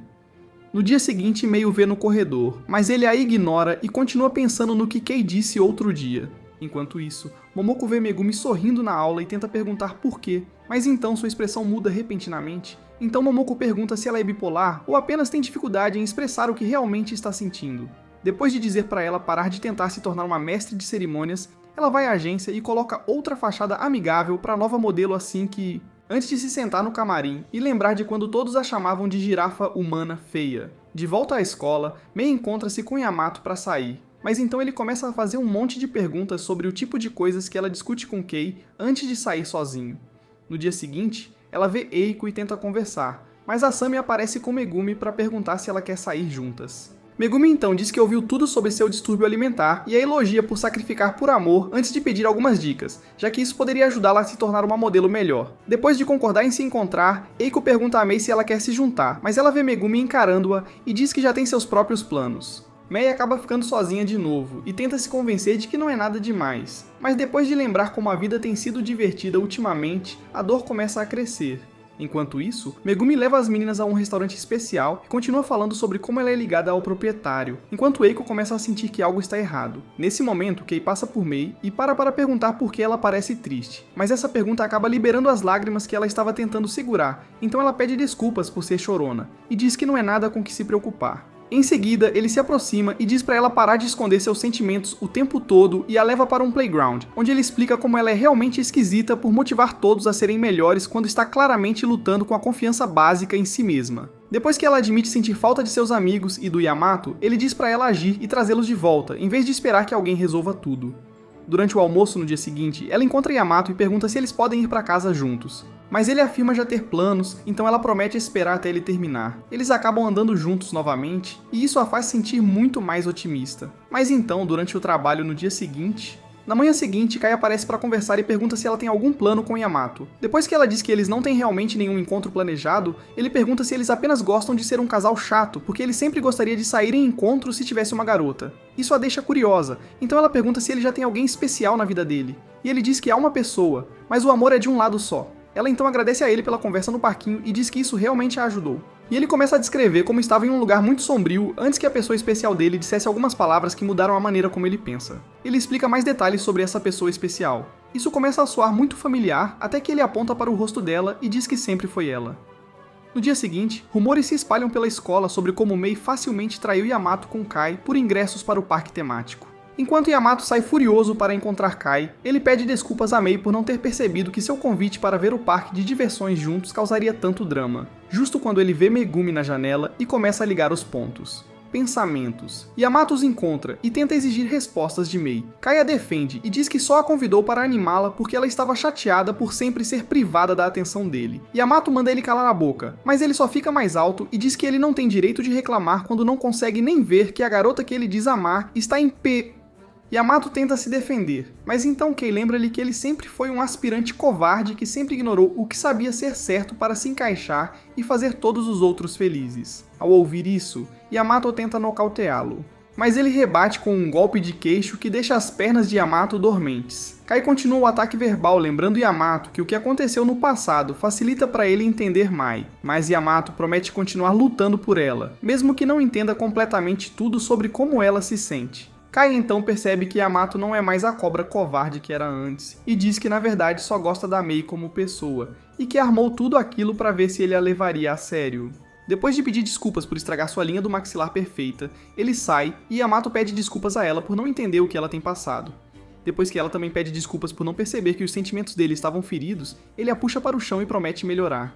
No dia seguinte, Mei o vê no corredor, mas ele a ignora e continua pensando no que Kei disse outro dia. Enquanto isso, Momoko vê Megumi sorrindo na aula e tenta perguntar por quê, mas então sua expressão muda repentinamente. Então Momoko pergunta se ela é bipolar ou apenas tem dificuldade em expressar o que realmente está sentindo. Depois de dizer para ela parar de tentar se tornar uma mestre de cerimônias, ela vai à agência e coloca outra fachada amigável para a nova modelo assim que... antes de se sentar no camarim e lembrar de quando todos a chamavam de girafa humana feia. De volta à escola, Mei encontra-se com Yamato para sair. Mas então ele começa a fazer um monte de perguntas sobre o tipo de coisas que ela discute com Kei antes de sair sozinho. No dia seguinte, ela vê Eiko e tenta conversar, mas Asami aparece com Megumi para perguntar se ela quer sair juntas. Megumi então diz que ouviu tudo sobre seu distúrbio alimentar e a elogia por sacrificar por amor antes de pedir algumas dicas, já que isso poderia ajudá-la a se tornar uma modelo melhor. Depois de concordar em se encontrar, Eiko pergunta a Mei se ela quer se juntar, mas ela vê Megumi encarando-a e diz que já tem seus próprios planos. Mei acaba ficando sozinha de novo e tenta se convencer de que não é nada demais. Mas depois de lembrar como a vida tem sido divertida ultimamente, a dor começa a crescer. Enquanto isso, Megumi leva as meninas a um restaurante especial e continua falando sobre como ela é ligada ao proprietário, enquanto Eiko começa a sentir que algo está errado. Nesse momento, Kei passa por Mei e para perguntar por que ela parece triste, mas essa pergunta acaba liberando as lágrimas que ela estava tentando segurar, então ela pede desculpas por ser chorona e diz que não é nada com que se preocupar. Em seguida, ele se aproxima e diz para ela parar de esconder seus sentimentos o tempo todo e a leva para um playground, onde ele explica como ela é realmente esquisita por motivar todos a serem melhores quando está claramente lutando com a confiança básica em si mesma. Depois que ela admite sentir falta de seus amigos e do Yamato, ele diz para ela agir e trazê-los de volta, em vez de esperar que alguém resolva tudo. Durante o almoço no dia seguinte, ela encontra Yamato e pergunta se eles podem ir para casa juntos. Mas ele afirma já ter planos, então ela promete esperar até ele terminar. Eles acabam andando juntos novamente, e isso a faz sentir muito mais otimista. Mas então, durante o trabalho no dia seguinte... Na manhã seguinte, Kai aparece para conversar e pergunta se ela tem algum plano com Yamato. Depois que ela diz que eles não têm realmente nenhum encontro planejado, ele pergunta se eles apenas gostam de ser um casal chato, porque ele sempre gostaria de sair em encontros se tivesse uma garota. Isso a deixa curiosa, então ela pergunta se ele já tem alguém especial na vida dele. E ele diz que há uma pessoa, mas o amor é de um lado só. Ela então agradece a ele pela conversa no parquinho e diz que isso realmente a ajudou. E ele começa a descrever como estava em um lugar muito sombrio antes que a pessoa especial dele dissesse algumas palavras que mudaram a maneira como ele pensa. Ele explica mais detalhes sobre essa pessoa especial. Isso começa a soar muito familiar até que ele aponta para o rosto dela e diz que sempre foi ela. No dia seguinte, rumores se espalham pela escola sobre como Mei facilmente traiu Yamato com Kai por ingressos para o parque temático. Enquanto Yamato sai furioso para encontrar Kai, ele pede desculpas a Mei por não ter percebido que seu convite para ver o parque de diversões juntos causaria tanto drama, justo quando ele vê Megumi na janela e começa a ligar os pontos. Pensamentos. Yamato os encontra e tenta exigir respostas de Mei. Kai a defende e diz que só a convidou para animá-la porque ela estava chateada por sempre ser privada da atenção dele. Yamato manda ele calar a boca, mas ele só fica mais alto e diz que ele não tem direito de reclamar quando não consegue nem ver que a garota que ele diz amar está em Yamato tenta se defender, mas então Kei lembra-lhe que ele sempre foi um aspirante covarde que sempre ignorou o que sabia ser certo para se encaixar e fazer todos os outros felizes. Ao ouvir isso, Yamato tenta nocauteá-lo, mas ele rebate com um golpe de queixo que deixa as pernas de Yamato dormentes. Kai continua o ataque verbal, lembrando Yamato que o que aconteceu no passado facilita para ele entender Mai, mas Yamato promete continuar lutando por ela, mesmo que não entenda completamente tudo sobre como ela se sente. Kai então percebe que Yamato não é mais a cobra covarde que era antes, e diz que na verdade só gosta da Mei como pessoa, e que armou tudo aquilo para ver se ele a levaria a sério. Depois de pedir desculpas por estragar sua linha do maxilar perfeita, ele sai e Yamato pede desculpas a ela por não entender o que ela tem passado. Depois que ela também pede desculpas por não perceber que os sentimentos dele estavam feridos, ele a puxa para o chão e promete melhorar.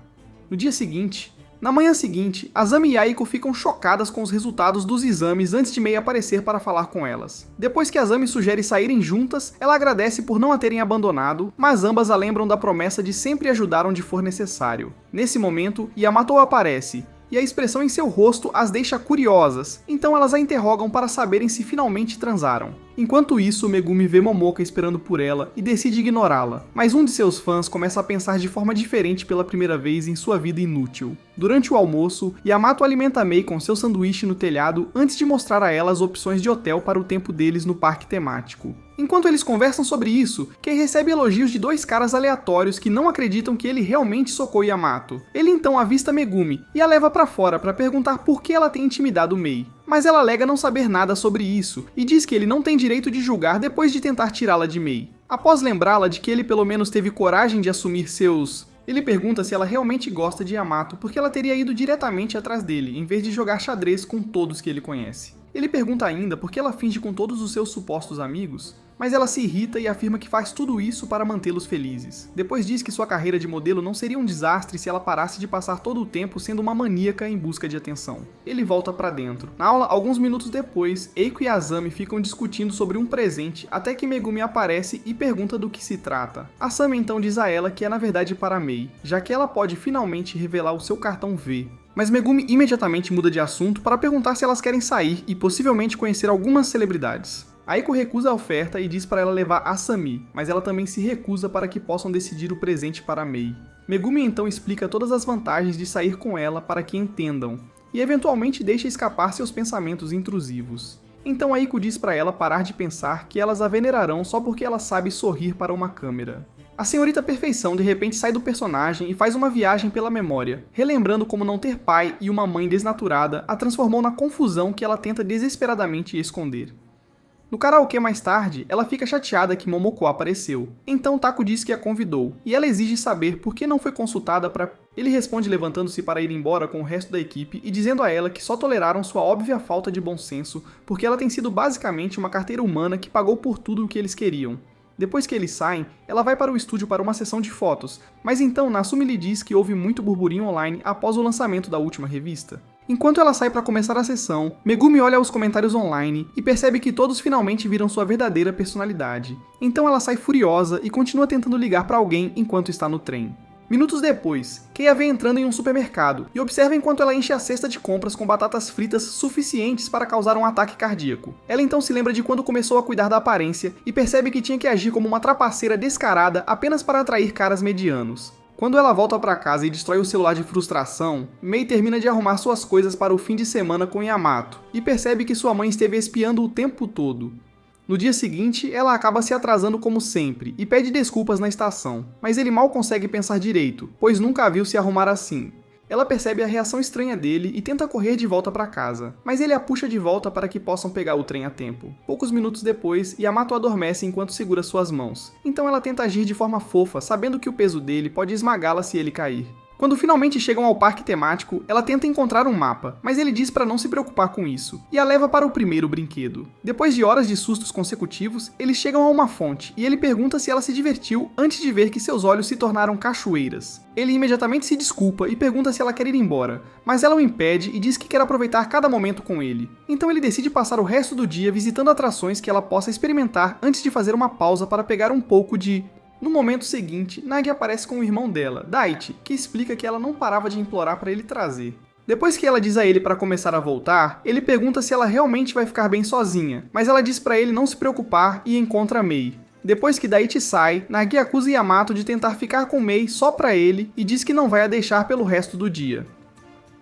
Na manhã seguinte, Azami e Aiko ficam chocadas com os resultados dos exames antes de Mei aparecer para falar com elas. Depois que Azami sugere saírem juntas, ela agradece por não a terem abandonado, mas ambas a lembram da promessa de sempre ajudar onde for necessário. Nesse momento, Yamato aparece, e a expressão em seu rosto as deixa curiosas, então elas a interrogam para saberem se finalmente transaram. Enquanto isso, Megumi vê Momoka esperando por ela e decide ignorá-la, mas um de seus fãs começa a pensar de forma diferente pela primeira vez em sua vida inútil. Durante o almoço, Yamato alimenta Mei com seu sanduíche no telhado antes de mostrar a ela as opções de hotel para o tempo deles no parque temático. Enquanto eles conversam sobre isso, Kei recebe elogios de dois caras aleatórios que não acreditam que ele realmente socou Yamato. Ele então avista Megumi e a leva para fora para perguntar por que ela tem intimidado Mei. Mas ela alega não saber nada sobre isso e diz que ele não tem direito de julgar depois de tentar tirá-la de Mei. Após lembrá-la de que ele pelo menos teve coragem de assumir seus... Ele pergunta se ela realmente gosta de Yamato porque ela teria ido diretamente atrás dele, em vez de jogar xadrez com todos que ele conhece. Ele pergunta ainda por que ela finge com todos os seus supostos amigos, mas ela se irrita e afirma que faz tudo isso para mantê-los felizes. Depois diz que sua carreira de modelo não seria um desastre se ela parasse de passar todo o tempo sendo uma maníaca em busca de atenção. Ele volta para dentro. Na aula, alguns minutos depois, Eiko e Azami ficam discutindo sobre um presente até que Megumi aparece e pergunta do que se trata. Asami então diz a ela que é na verdade para Mei, já que ela pode finalmente revelar o seu cartão V. Mas Megumi imediatamente muda de assunto para perguntar se elas querem sair e possivelmente conhecer algumas celebridades. Aiko recusa a oferta e diz para ela levar Asami, mas ela também se recusa para que possam decidir o presente para Mei. Megumi então explica todas as vantagens de sair com ela para que entendam, e eventualmente deixa escapar seus pensamentos intrusivos. Então Aiko diz para ela parar de pensar que elas a venerarão só porque ela sabe sorrir para uma câmera. A Senhorita Perfeição de repente sai do personagem e faz uma viagem pela memória, relembrando como não ter pai e uma mãe desnaturada a transformou na confusão que ela tenta desesperadamente esconder. No karaokê mais tarde, ela fica chateada que Momoko apareceu, então Taku diz que a convidou, e ela exige saber por que não foi consultada para... Ele responde levantando-se para ir embora com o resto da equipe e dizendo a ela que só toleraram sua óbvia falta de bom senso porque ela tem sido basicamente uma carteira humana que pagou por tudo o que eles queriam. Depois que eles saem, ela vai para o estúdio para uma sessão de fotos, mas então Natsumi lhe diz que houve muito burburinho online após o lançamento da última revista. Enquanto ela sai para começar a sessão, Megumi olha os comentários online e percebe que todos finalmente viram sua verdadeira personalidade. Então ela sai furiosa e continua tentando ligar para alguém enquanto está no trem. Minutos depois, Kei a vê entrando em um supermercado e observa enquanto ela enche a cesta de compras com batatas fritas suficientes para causar um ataque cardíaco. Ela então se lembra de quando começou a cuidar da aparência e percebe que tinha que agir como uma trapaceira descarada apenas para atrair caras medianos. Quando ela volta para casa e destrói o celular de frustração, Mei termina de arrumar suas coisas para o fim de semana com Yamato e percebe que sua mãe esteve espiando o tempo todo. No dia seguinte, ela acaba se atrasando como sempre e pede desculpas na estação, mas ele mal consegue pensar direito, pois nunca a viu se arrumar assim. Ela percebe a reação estranha dele e tenta correr de volta para casa, mas ele a puxa de volta para que possam pegar o trem a tempo. Poucos minutos depois, Yamato adormece enquanto segura suas mãos, então ela tenta agir de forma fofa, sabendo que o peso dele pode esmagá-la se ele cair. Quando finalmente chegam ao parque temático, ela tenta encontrar um mapa, mas ele diz para não se preocupar com isso, e a leva para o primeiro brinquedo. Depois de horas de sustos consecutivos, eles chegam a uma fonte, e ele pergunta se ela se divertiu antes de ver que seus olhos se tornaram cachoeiras. Ele imediatamente se desculpa e pergunta se ela quer ir embora, mas ela o impede e diz que quer aproveitar cada momento com ele. Então ele decide passar o resto do dia visitando atrações que ela possa experimentar antes de fazer uma pausa para pegar um pouco de... No momento seguinte, Nagi aparece com o irmão dela, Daichi, que explica que ela não parava de implorar para ele trazer. Depois que ela diz a ele para começar a voltar, ele pergunta se ela realmente vai ficar bem sozinha, mas ela diz para ele não se preocupar e encontra Mei. Depois que Daichi sai, Nagi acusa Yamato de tentar ficar com Mei só pra ele e diz que não vai a deixar pelo resto do dia.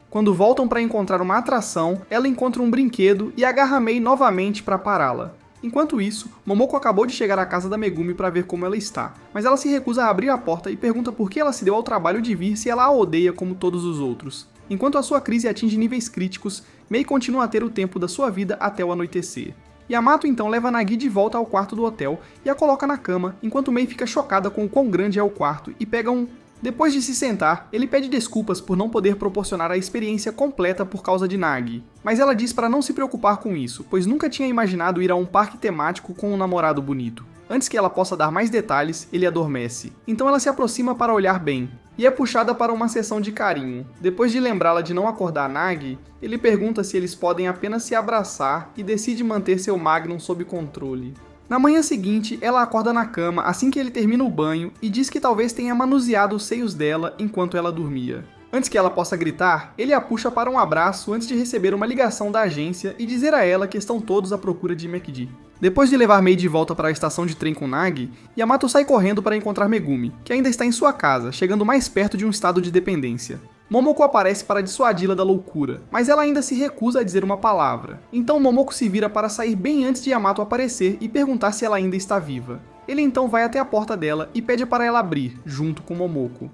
Quando voltam para encontrar uma atração, ela encontra um brinquedo e agarra Mei novamente para pará-la. Enquanto isso, Momoko acabou de chegar à casa da Megumi para ver como ela está, mas ela se recusa a abrir a porta e pergunta por que ela se deu ao trabalho de vir se ela a odeia como todos os outros. Enquanto a sua crise atinge níveis críticos, Mei continua a ter o tempo da sua vida até o anoitecer. Yamato então leva Nagi de volta ao quarto do hotel e a coloca na cama, enquanto Mei fica chocada com o quão grande é o quarto e pega um... Depois de se sentar, ele pede desculpas por não poder proporcionar a experiência completa por causa de Nagi, mas ela diz para não se preocupar com isso, pois nunca tinha imaginado ir a um parque temático com um namorado bonito. Antes que ela possa dar mais detalhes, ele adormece. Então ela se aproxima para olhar bem, e é puxada para uma sessão de carinho. Depois de lembrá-la de não acordar Nagi, ele pergunta se eles podem apenas se abraçar e decide manter seu Magnum sob controle. Na manhã seguinte, ela acorda na cama assim que ele termina o banho e diz que talvez tenha manuseado os seios dela enquanto ela dormia. Antes que ela possa gritar, ele a puxa para um abraço antes de receber uma ligação da agência e dizer a ela que estão todos à procura de MacD. Depois de levar Mei de volta para a estação de trem com Nagi, Yamato sai correndo para encontrar Megumi, que ainda está em sua casa, chegando mais perto de um estado de dependência. Momoko aparece para dissuadi-la da loucura, mas ela ainda se recusa a dizer uma palavra. Então Momoko se vira para sair bem antes de Yamato aparecer e perguntar se ela ainda está viva. Ele então vai até a porta dela e pede para ela abrir, junto com Momoko.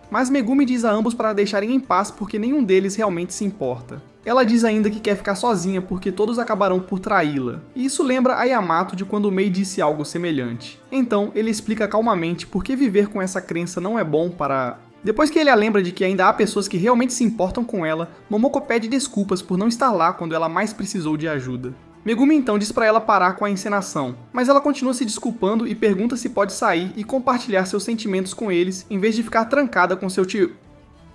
Mas Megumi diz a ambos para a deixarem em paz porque nenhum deles realmente se importa. Ela diz ainda que quer ficar sozinha porque todos acabarão por traí-la, e isso lembra a Yamato de quando Mei disse algo semelhante. Então ele explica calmamente por que viver com essa crença não é bom para... Depois que ele a lembra de que ainda há pessoas que realmente se importam com ela, Momoko pede desculpas por não estar lá quando ela mais precisou de ajuda. Megumi então diz para ela parar com a encenação, mas ela continua se desculpando e pergunta se pode sair e compartilhar seus sentimentos com eles em vez de ficar trancada com seu tio.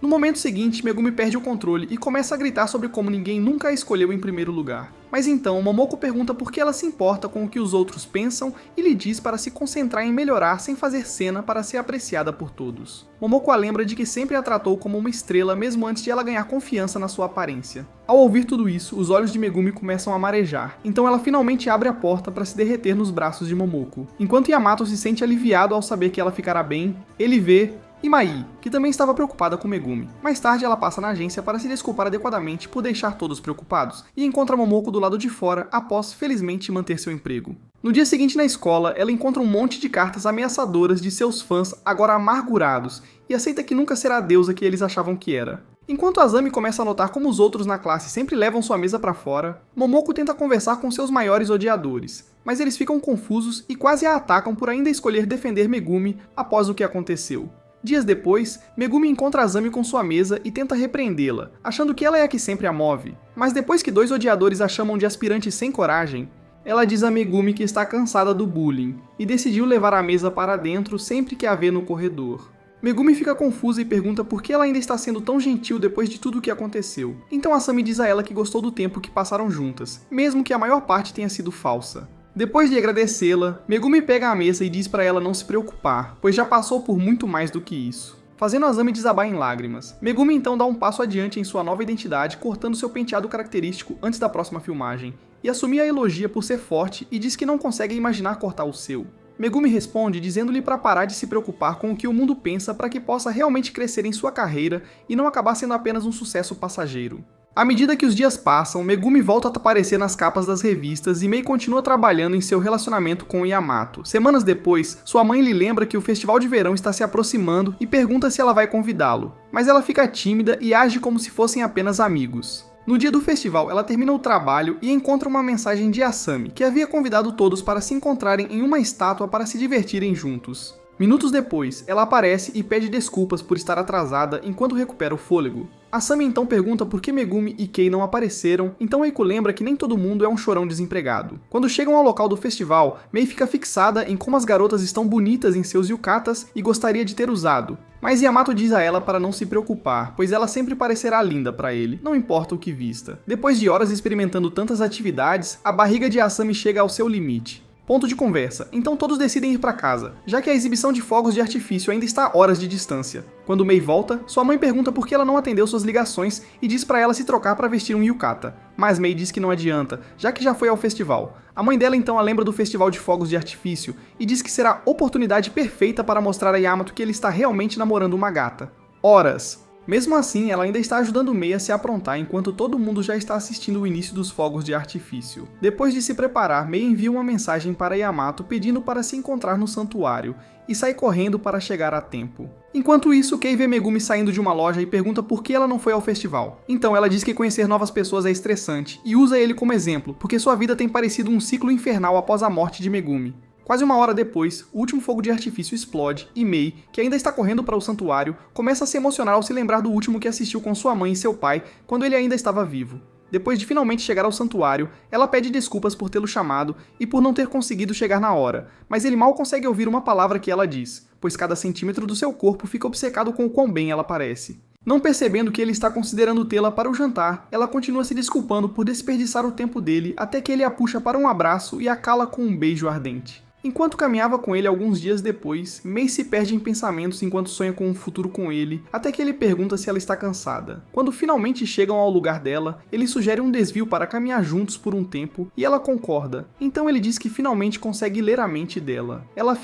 No momento seguinte, Megumi perde o controle e começa a gritar sobre como ninguém nunca a escolheu em primeiro lugar. Mas então, Momoko pergunta por que ela se importa com o que os outros pensam e lhe diz para se concentrar em melhorar sem fazer cena para ser apreciada por todos. Momoko a lembra de que sempre a tratou como uma estrela mesmo antes de ela ganhar confiança na sua aparência. Ao ouvir tudo isso, os olhos de Megumi começam a marejar, então ela finalmente abre a porta para se derreter nos braços de Momoko. Enquanto Yamato se sente aliviado ao saber que ela ficará bem, ele vê Imai, que também estava preocupada com Megumi. Mais tarde ela passa na agência para se desculpar adequadamente por deixar todos preocupados, e encontra Momoko do lado de fora após felizmente manter seu emprego. No dia seguinte na escola, ela encontra um monte de cartas ameaçadoras de seus fãs agora amargurados, e aceita que nunca será a deusa que eles achavam que era. Enquanto Azami começa a notar como os outros na classe sempre levam sua mesa para fora, Momoko tenta conversar com seus maiores odiadores, mas eles ficam confusos e quase a atacam por ainda escolher defender Megumi após o que aconteceu. Dias depois, Megumi encontra Azami com sua mesa e tenta repreendê-la, achando que ela é a que sempre a move. Mas depois que dois odiadores a chamam de aspirante sem coragem, ela diz a Megumi que está cansada do bullying e decidiu levar a mesa para dentro sempre que a vê no corredor. Megumi fica confusa e pergunta por que ela ainda está sendo tão gentil depois de tudo o que aconteceu. Então Asami diz a ela que gostou do tempo que passaram juntas, mesmo que a maior parte tenha sido falsa. Depois de agradecê-la, Megumi pega a mesa e diz para ela não se preocupar, pois já passou por muito mais do que isso, fazendo Azami desabar em lágrimas. Megumi então dá um passo adiante em sua nova identidade, cortando seu penteado característico antes da próxima filmagem, e Asumi a elogia por ser forte e diz que não consegue imaginar cortar o seu. Megumi responde dizendo-lhe para parar de se preocupar com o que o mundo pensa para que possa realmente crescer em sua carreira e não acabar sendo apenas um sucesso passageiro. À medida que os dias passam, Megumi volta a aparecer nas capas das revistas e Mei continua trabalhando em seu relacionamento com Yamato. Semanas depois, sua mãe lhe lembra que o festival de verão está se aproximando e pergunta se ela vai convidá-lo, mas ela fica tímida e age como se fossem apenas amigos. No dia do festival, ela termina o trabalho e encontra uma mensagem de Asami, que havia convidado todos para se encontrarem em uma estátua para se divertirem juntos. Minutos depois, ela aparece e pede desculpas por estar atrasada enquanto recupera o fôlego. Asami então pergunta por que Megumi e Kei não apareceram, então Eiko lembra que nem todo mundo é um chorão desempregado. Quando chegam ao local do festival, Mei fica fixada em como as garotas estão bonitas em seus yukatas e gostaria de ter usado. Mas Yamato diz a ela para não se preocupar, pois ela sempre parecerá linda para ele, não importa o que vista. Depois de horas experimentando tantas atividades, a barriga de Asami chega ao seu limite. Ponto de conversa, então todos decidem ir para casa, já que a exibição de fogos de artifício ainda está a horas de distância. Quando Mei volta, sua mãe pergunta por que ela não atendeu suas ligações e diz para ela se trocar para vestir um yukata. Mas Mei diz que não adianta, já que já foi ao festival. A mãe dela então a lembra do festival de fogos de artifício e diz que será a oportunidade perfeita para mostrar a Yamato que ele está realmente namorando uma gata. Horas! Mesmo assim, ela ainda está ajudando Mei a se aprontar enquanto todo mundo já está assistindo o início dos fogos de artifício. Depois de se preparar, Mei envia uma mensagem para Yamato pedindo para se encontrar no santuário e sai correndo para chegar a tempo. Enquanto isso, Kei vê Megumi saindo de uma loja e pergunta por que ela não foi ao festival. Então ela diz que conhecer novas pessoas é estressante e usa ele como exemplo, porque sua vida tem parecido um ciclo infernal após a morte de Megumi. Quase uma hora depois, o último fogo de artifício explode e Mei, que ainda está correndo para o santuário, começa a se emocionar ao se lembrar do último que assistiu com sua mãe e seu pai quando ele ainda estava vivo. Depois de finalmente chegar ao santuário, ela pede desculpas por tê-lo chamado e por não ter conseguido chegar na hora, mas ele mal consegue ouvir uma palavra que ela diz, pois cada centímetro do seu corpo fica obcecado com o quão bem ela parece. Não percebendo que ele está considerando tê-la para o jantar, ela continua se desculpando por desperdiçar o tempo dele até que ele a puxa para um abraço e a cala com um beijo ardente. Enquanto caminhava com ele alguns dias depois, Mei se perde em pensamentos enquanto sonha com um futuro com ele, até que ele pergunta se ela está cansada. Quando finalmente chegam ao lugar dela, ele sugere um desvio para caminhar juntos por um tempo, e ela concorda. Então ele diz que finalmente consegue ler a mente dela. Ela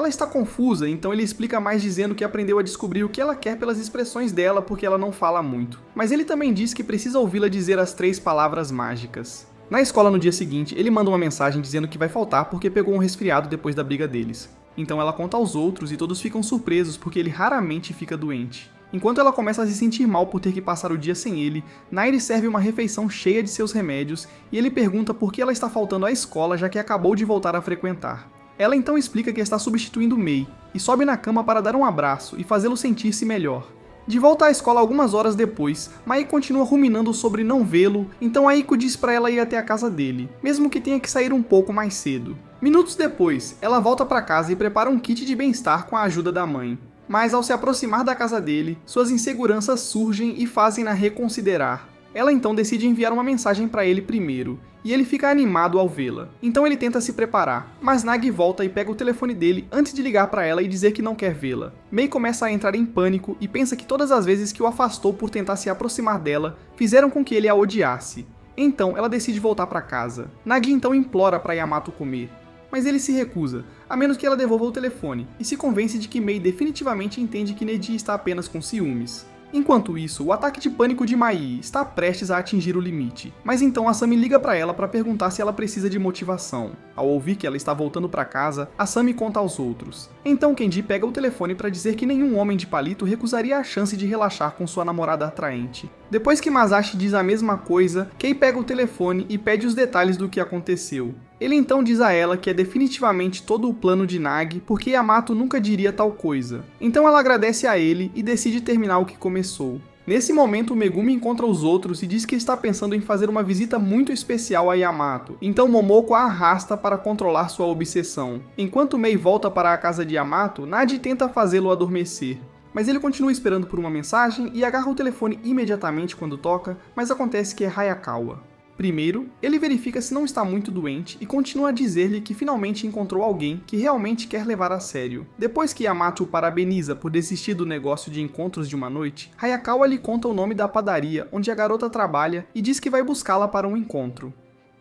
está confusa, então ele explica mais dizendo que aprendeu a descobrir o que ela quer pelas expressões dela porque ela não fala muito. Mas ele também diz que precisa ouvi-la dizer as 3 palavras mágicas. Na escola no dia seguinte, ele manda uma mensagem dizendo que vai faltar porque pegou um resfriado depois da briga deles. Então ela conta aos outros e todos ficam surpresos porque ele raramente fica doente. Enquanto ela começa a se sentir mal por ter que passar o dia sem ele, Nairi serve uma refeição cheia de seus remédios e ele pergunta por que ela está faltando à escola já que acabou de voltar a frequentar. Ela então explica que está substituindo Mei e sobe na cama para dar um abraço e fazê-lo sentir-se melhor. De volta à escola algumas horas depois, Mai continua ruminando sobre não vê-lo, então Aiko diz para ela ir até a casa dele, mesmo que tenha que sair um pouco mais cedo. Minutos depois, ela volta para casa e prepara um kit de bem-estar com a ajuda da mãe. Mas ao se aproximar da casa dele, suas inseguranças surgem e fazem-na reconsiderar. Ela então decide enviar uma mensagem para ele primeiro, e ele fica animado ao vê-la. Então ele tenta se preparar, mas Nagi volta e pega o telefone dele antes de ligar para ela e dizer que não quer vê-la. Mei começa a entrar em pânico e pensa que todas as vezes que o afastou por tentar se aproximar dela, fizeram com que ele a odiasse. Então ela decide voltar para casa. Nagi então implora para Yamato comer, mas ele se recusa, a menos que ela devolva o telefone, e se convence de que Mei definitivamente entende que Neji está apenas com ciúmes. Enquanto isso, o ataque de pânico de Mai está prestes a atingir o limite, mas então a Sami liga para ela para perguntar se ela precisa de motivação. Ao ouvir que ela está voltando para casa, a Sami conta aos outros. Então Kenji pega o telefone para dizer que nenhum homem de palito recusaria a chance de relaxar com sua namorada atraente. Depois que Masashi diz a mesma coisa, Kei pega o telefone e pede os detalhes do que aconteceu. Ele então diz a ela que é definitivamente todo o plano de Nagi, porque Yamato nunca diria tal coisa. Então ela agradece a ele e decide terminar o que começou. Nesse momento, Megumi encontra os outros e diz que está pensando em fazer uma visita muito especial a Yamato, então Momoko a arrasta para controlar sua obsessão. Enquanto Mei volta para a casa de Yamato, Nadi tenta fazê-lo adormecer. Mas ele continua esperando por uma mensagem e agarra o telefone imediatamente quando toca, mas acontece que é Hayakawa. Primeiro, ele verifica se não está muito doente e continua a dizer-lhe que finalmente encontrou alguém que realmente quer levar a sério. Depois que Yamato o parabeniza por desistir do negócio de encontros de uma noite, Hayakawa lhe conta o nome da padaria onde a garota trabalha e diz que vai buscá-la para um encontro.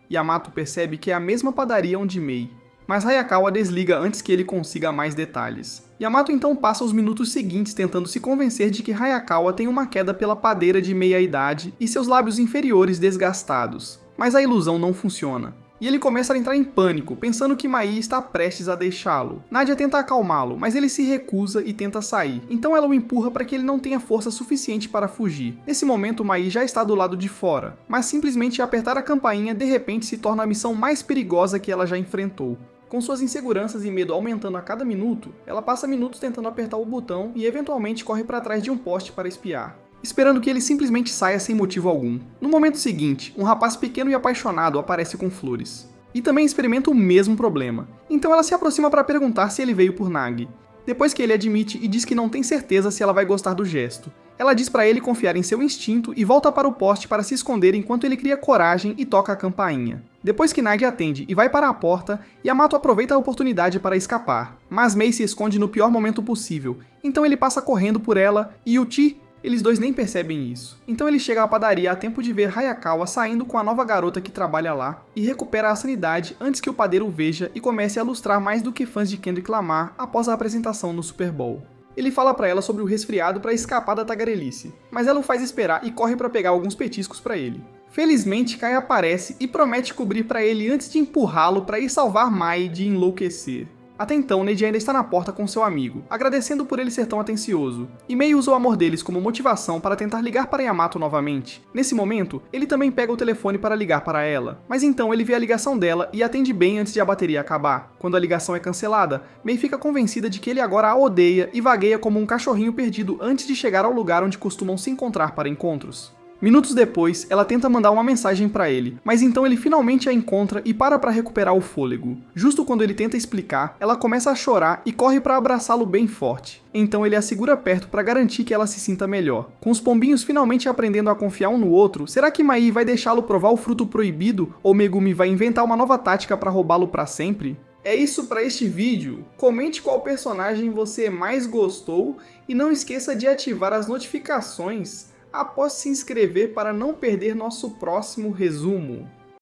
Yamato percebe que é a mesma padaria onde Mei, mas Hayakawa desliga antes que ele consiga mais detalhes. Yamato então passa os minutos seguintes tentando se convencer de que Hayakawa tem uma queda pela padeira de meia-idade e seus lábios inferiores desgastados. Mas a ilusão não funciona. E ele começa a entrar em pânico, pensando que Mai está prestes a deixá-lo. Nadia tenta acalmá-lo, mas ele se recusa e tenta sair. Então ela o empurra para que ele não tenha força suficiente para fugir. Nesse momento, Mai já está do lado de fora, mas simplesmente apertar a campainha de repente se torna a missão mais perigosa que ela já enfrentou. Com suas inseguranças e medo aumentando a cada minuto, ela passa minutos tentando apertar o botão e eventualmente corre para trás de um poste para espiar, esperando que ele simplesmente saia sem motivo algum. No momento seguinte, um rapaz pequeno e apaixonado aparece com flores. E também experimenta o mesmo problema. Então ela se aproxima para perguntar se ele veio por Nagi. Depois que ele admite e diz que não tem certeza se ela vai gostar do gesto. Ela diz pra ele confiar em seu instinto e volta para o poste para se esconder enquanto ele cria coragem e toca a campainha. Depois que Nagi atende e vai para a porta, Yamato aproveita a oportunidade para escapar, mas Mei se esconde no pior momento possível, então ele passa correndo por ela e Uchi, eles dois nem percebem isso. Então ele chega à padaria a tempo de ver Hayakawa saindo com a nova garota que trabalha lá e recupera a sanidade antes que o padeiro o veja e comece a lustrar mais do que fãs de Kendrick Lamar após a apresentação no Super Bowl. Ele fala pra ela sobre o resfriado para escapar da tagarelice, mas ela o faz esperar e corre pra pegar alguns petiscos pra ele. Felizmente, Kai aparece e promete cobrir pra ele antes de empurrá-lo pra ir salvar Mai de enlouquecer. Até então, Neji ainda está na porta com seu amigo, agradecendo por ele ser tão atencioso, e Mei usa o amor deles como motivação para tentar ligar para Yamato novamente. Nesse momento, ele também pega o telefone para ligar para ela, mas então ele vê a ligação dela e atende bem antes de a bateria acabar. Quando a ligação é cancelada, Mei fica convencida de que ele agora a odeia e vagueia como um cachorrinho perdido antes de chegar ao lugar onde costumam se encontrar para encontros. Minutos depois, ela tenta mandar uma mensagem pra ele, mas então ele finalmente a encontra e para pra recuperar o fôlego. Justo quando ele tenta explicar, ela começa a chorar e corre pra abraçá-lo bem forte. Então ele a segura perto pra garantir que ela se sinta melhor. Com os pombinhos finalmente aprendendo a confiar um no outro, será que Mai vai deixá-lo provar o fruto proibido ou Megumi vai inventar uma nova tática pra roubá-lo pra sempre? É isso para este vídeo. Comente qual personagem você mais gostou e não esqueça de ativar as notificações após se inscrever para não perder nosso próximo resumo.